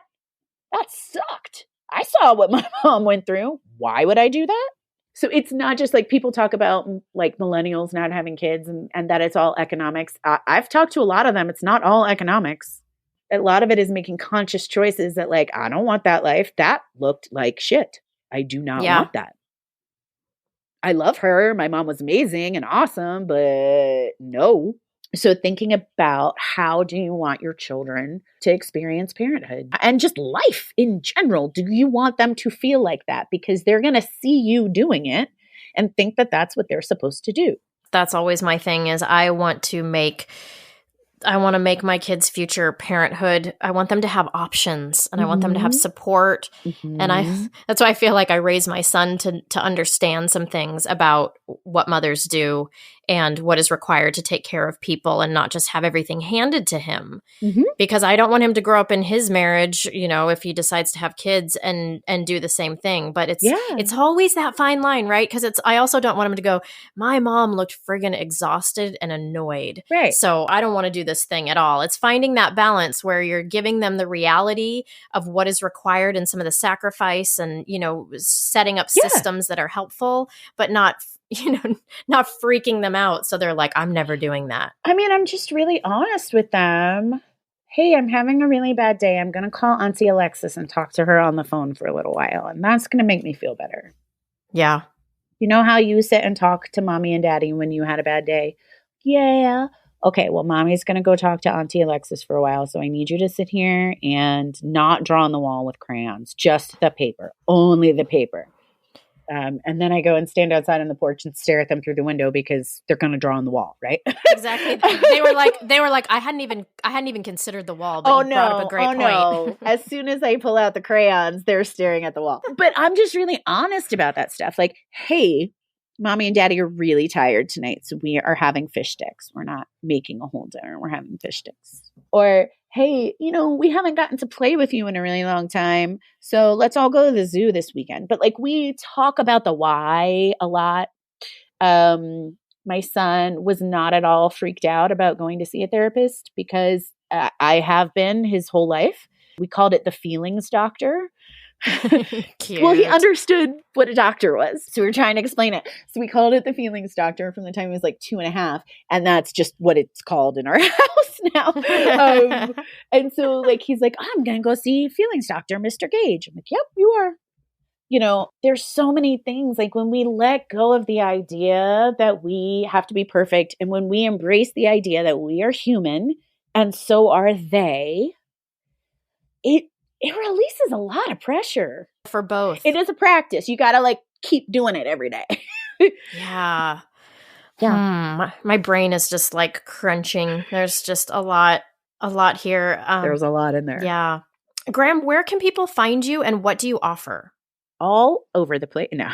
That sucked. I saw what my mom went through. Why would I do that? So it's not just like people talk about like millennials not having kids and that it's all economics. I've talked to a lot of them. It's not all economics. A lot of it is making conscious choices that like, I don't want that life. That looked like shit. I do not want that. I love her. My mom was amazing and awesome, but no. So thinking about how do you want your children to experience parenthood and just life in general? Do you want them to feel like that? Because they're going to see you doing it and think that that's what they're supposed to do. That's always my thing is I want to make my kids' future parenthood. I want them to have options and I want them to have support. And that's why I feel like I raised my son to understand some things about what mothers do and what is required to take care of people and not just have everything handed to him. Because I don't want him to grow up in his marriage, you know, if he decides to have kids and do the same thing. But it's always that fine line, right? Because I also don't want him to go, my mom looked friggin' exhausted and annoyed. Right. So I don't want to do this thing at all. It's finding that balance where you're giving them the reality of what is required and some of the sacrifice and, you know, setting up systems that are helpful, but not freaking them out. So they're like, I'm never doing that. I mean, I'm just really honest with them. Hey, I'm having a really bad day. I'm going to call Auntie Alexis and talk to her on the phone for a little while. And that's going to make me feel better. Yeah. You know how you sit and talk to mommy and daddy when you had a bad day? Yeah. Okay, well, mommy's going to go talk to Auntie Alexis for a while. So I need you to sit here and not draw on the wall with crayons, just the paper, only the paper. And then I go and stand outside on the porch and stare at them through the window because they're going to draw on the wall, right? Exactly. They were like, I hadn't even considered the wall, but you brought up a great point. No. As soon as I pull out the crayons, they're staring at the wall. But I'm just really honest about that stuff. Like, hey, mommy and daddy are really tired tonight, so we are having fish sticks. We're not making a whole dinner. We're having fish sticks. Or, hey, we haven't gotten to play with you in a really long time, so let's all go to the zoo this weekend. But like, we talk about the why a lot. My son was not at all freaked out about going to see a therapist because I have been his whole life. We called it the feelings doctor. Cute. Well, he understood what a doctor was. So we were trying to explain it. So we called it the feelings doctor from the time he was like 2.5. And that's just what it's called in our house now. And so like, he's like, I'm going to go see feelings doctor, Mr. Gage. I'm like, yep, you are. There's so many things like when we let go of the idea that we have to be perfect. And when we embrace the idea that we are human and so are they, it releases a lot of pressure. For both. It is a practice. You got to like keep doing it every day. Yeah. Yeah. My brain is just like crunching. There's just a lot here. There's a lot in there. Yeah. Graeme, where can people find you and what do you offer? All over the place. No.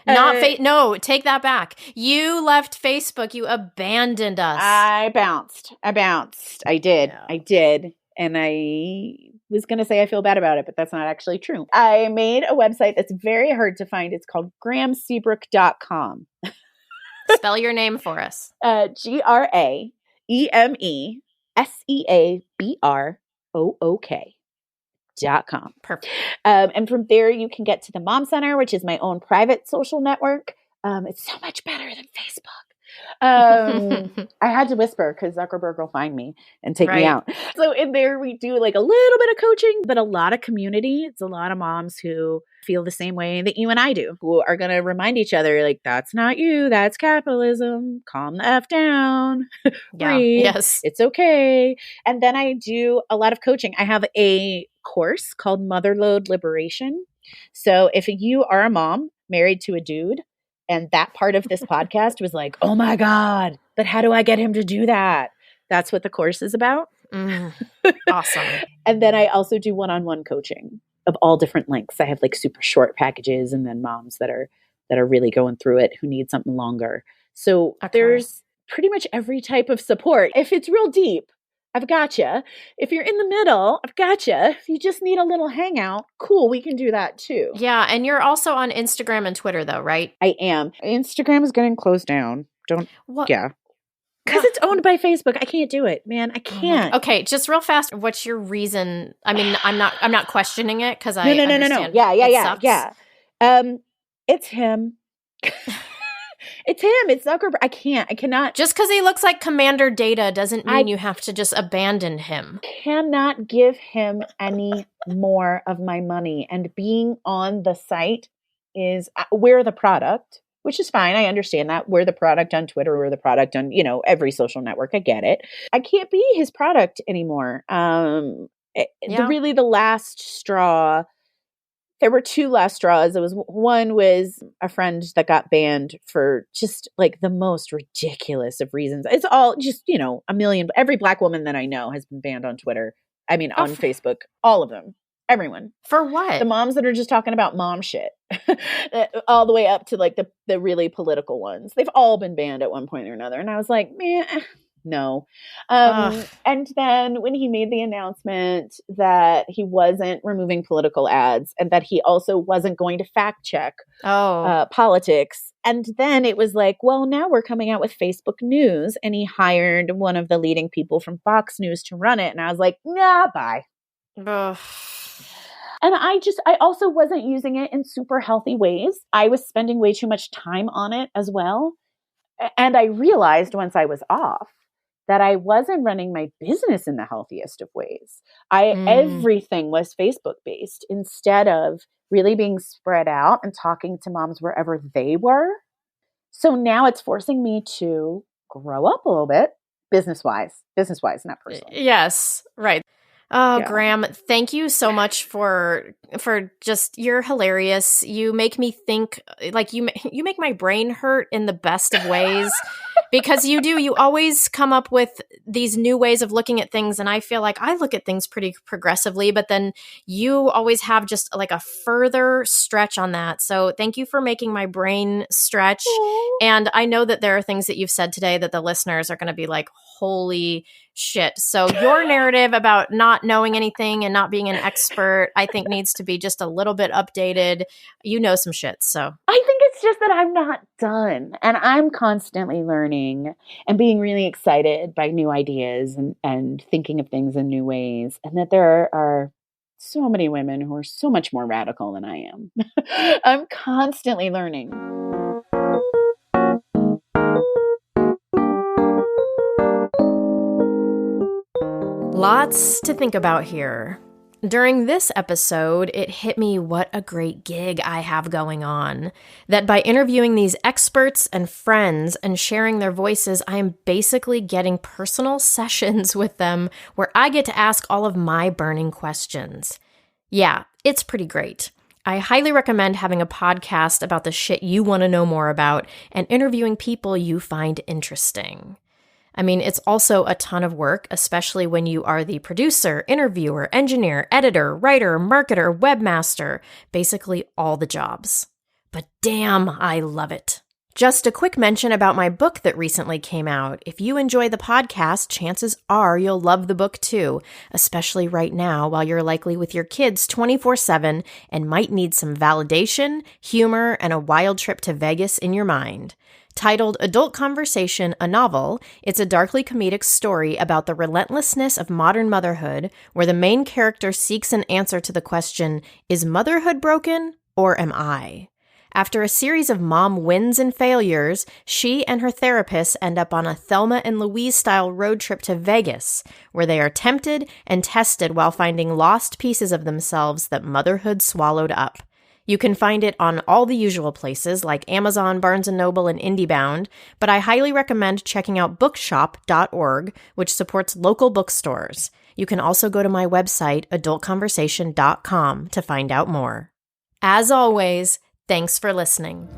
No, take that back. You left Facebook. You abandoned us. I bounced. I did. Yeah. I did. And I was going to say I feel bad about it, but that's not actually true. I made a website that's very hard to find. It's called GraemeSeabrook.com. Spell your name for us. GraemeSeabrook.com. Perfect. And from there, you can get to the Mom Center, which is my own private social network. It's so much better than Facebook. I had to whisper because Zuckerberg will find me and take me out. So in there, we do like a little bit of coaching, but a lot of community. It's a lot of moms who feel the same way that you and I do, who are going to remind each other, like, that's not you. That's capitalism. Calm the F down. Breathe. Yes. It's okay. And then I do a lot of coaching. I have a course called Motherhood Liberation. So if you are a mom married to a dude, and that part of this podcast was like, oh my God, but how do I get him to do that? That's what the course is about. Awesome. And then I also do one-on-one coaching of all different lengths. I have like super short packages and then moms that are really going through it who need something longer. So there's pretty much every type of support. If it's real deep, I've got you. If you're in the middle, I've got you. If you just need a little hangout, cool, we can do that too. Yeah, and you're also on Instagram and Twitter though, right? I am. Instagram is getting closed down. Yeah. Because it's owned by Facebook. I can't do it, man. I can't. Okay, just real fast. What's your reason? I mean, I'm not questioning it because I No. understand. Yeah. It's him. It's him. It's Zuckerberg. I cannot. Just because he looks like Commander Data doesn't mean you have to just abandon him. Cannot give him any more of my money. And being on the site is, we're the product, which is fine. I understand that. We're the product on Twitter. We're the product on, every social network. I get it. I can't be his product anymore. Really the last straw. There were two last straws. One was a friend that got banned for just like the most ridiculous of reasons. It's all just, a million. Every Black woman that I know has been banned on Twitter. I mean, on Facebook, all of them, everyone. For what? The moms that are just talking about mom shit, all the way up to like the really political ones. They've all been banned at one point or another. And I was like, man, no. And then when he made the announcement that he wasn't removing political ads and that he also wasn't going to fact check politics. And then it was like, well, now we're coming out with Facebook News. And he hired one of the leading people from Fox News to run it. And I was like, nah, bye. Ugh. And I also wasn't using it in super healthy ways. I was spending way too much time on it as well. And I realized once I was off that I wasn't running my business in the healthiest of ways. Everything was Facebook based instead of really being spread out and talking to moms wherever they were. So now it's forcing me to grow up a little bit, business wise, not personally. Yes, right. Oh, Yeah. Graeme, thank you so much for just, you're hilarious. You make me think, like you make my brain hurt in the best of ways because you always come up with these new ways of looking at things. And I feel like I look at things pretty progressively, but then you always have just like a further stretch on that. So thank you for making my brain stretch. And I know that there are things that you've said today that the listeners are going to be like, holy shit. So your narrative about not knowing anything and not being an expert, I think needs to be just a little bit updated. You know some shit, so. I think it's just that I'm not done, and I'm constantly learning and being really excited by new ideas and thinking of things in new ways, and that there are so many women who are so much more radical than I am. I'm constantly learning. Lots to think about here. During this episode, it hit me what a great gig I have going on. That by interviewing these experts and friends and sharing their voices, I am basically getting personal sessions with them where I get to ask all of my burning questions. Yeah, it's pretty great. I highly recommend having a podcast about the shit you want to know more about and interviewing people you find interesting. I mean, it's also a ton of work, especially when you are the producer, interviewer, engineer, editor, writer, marketer, webmaster, basically all the jobs. But damn, I love it. Just a quick mention about my book that recently came out. If you enjoy the podcast, chances are you'll love the book too, especially right now while you're likely with your kids 24/7 and might need some validation, humor, and a wild trip to Vegas in your mind. Titled Adult Conversation, a Novel, it's a darkly comedic story about the relentlessness of modern motherhood, where the main character seeks an answer to the question, is motherhood broken or am I? After a series of mom wins and failures, she and her therapist end up on a Thelma and Louise-style road trip to Vegas, where they are tempted and tested while finding lost pieces of themselves that motherhood swallowed up. You can find it on all the usual places like Amazon, Barnes & Noble, and IndieBound, but I highly recommend checking out bookshop.org, which supports local bookstores. You can also go to my website, adultconversation.com, to find out more. As always, thanks for listening.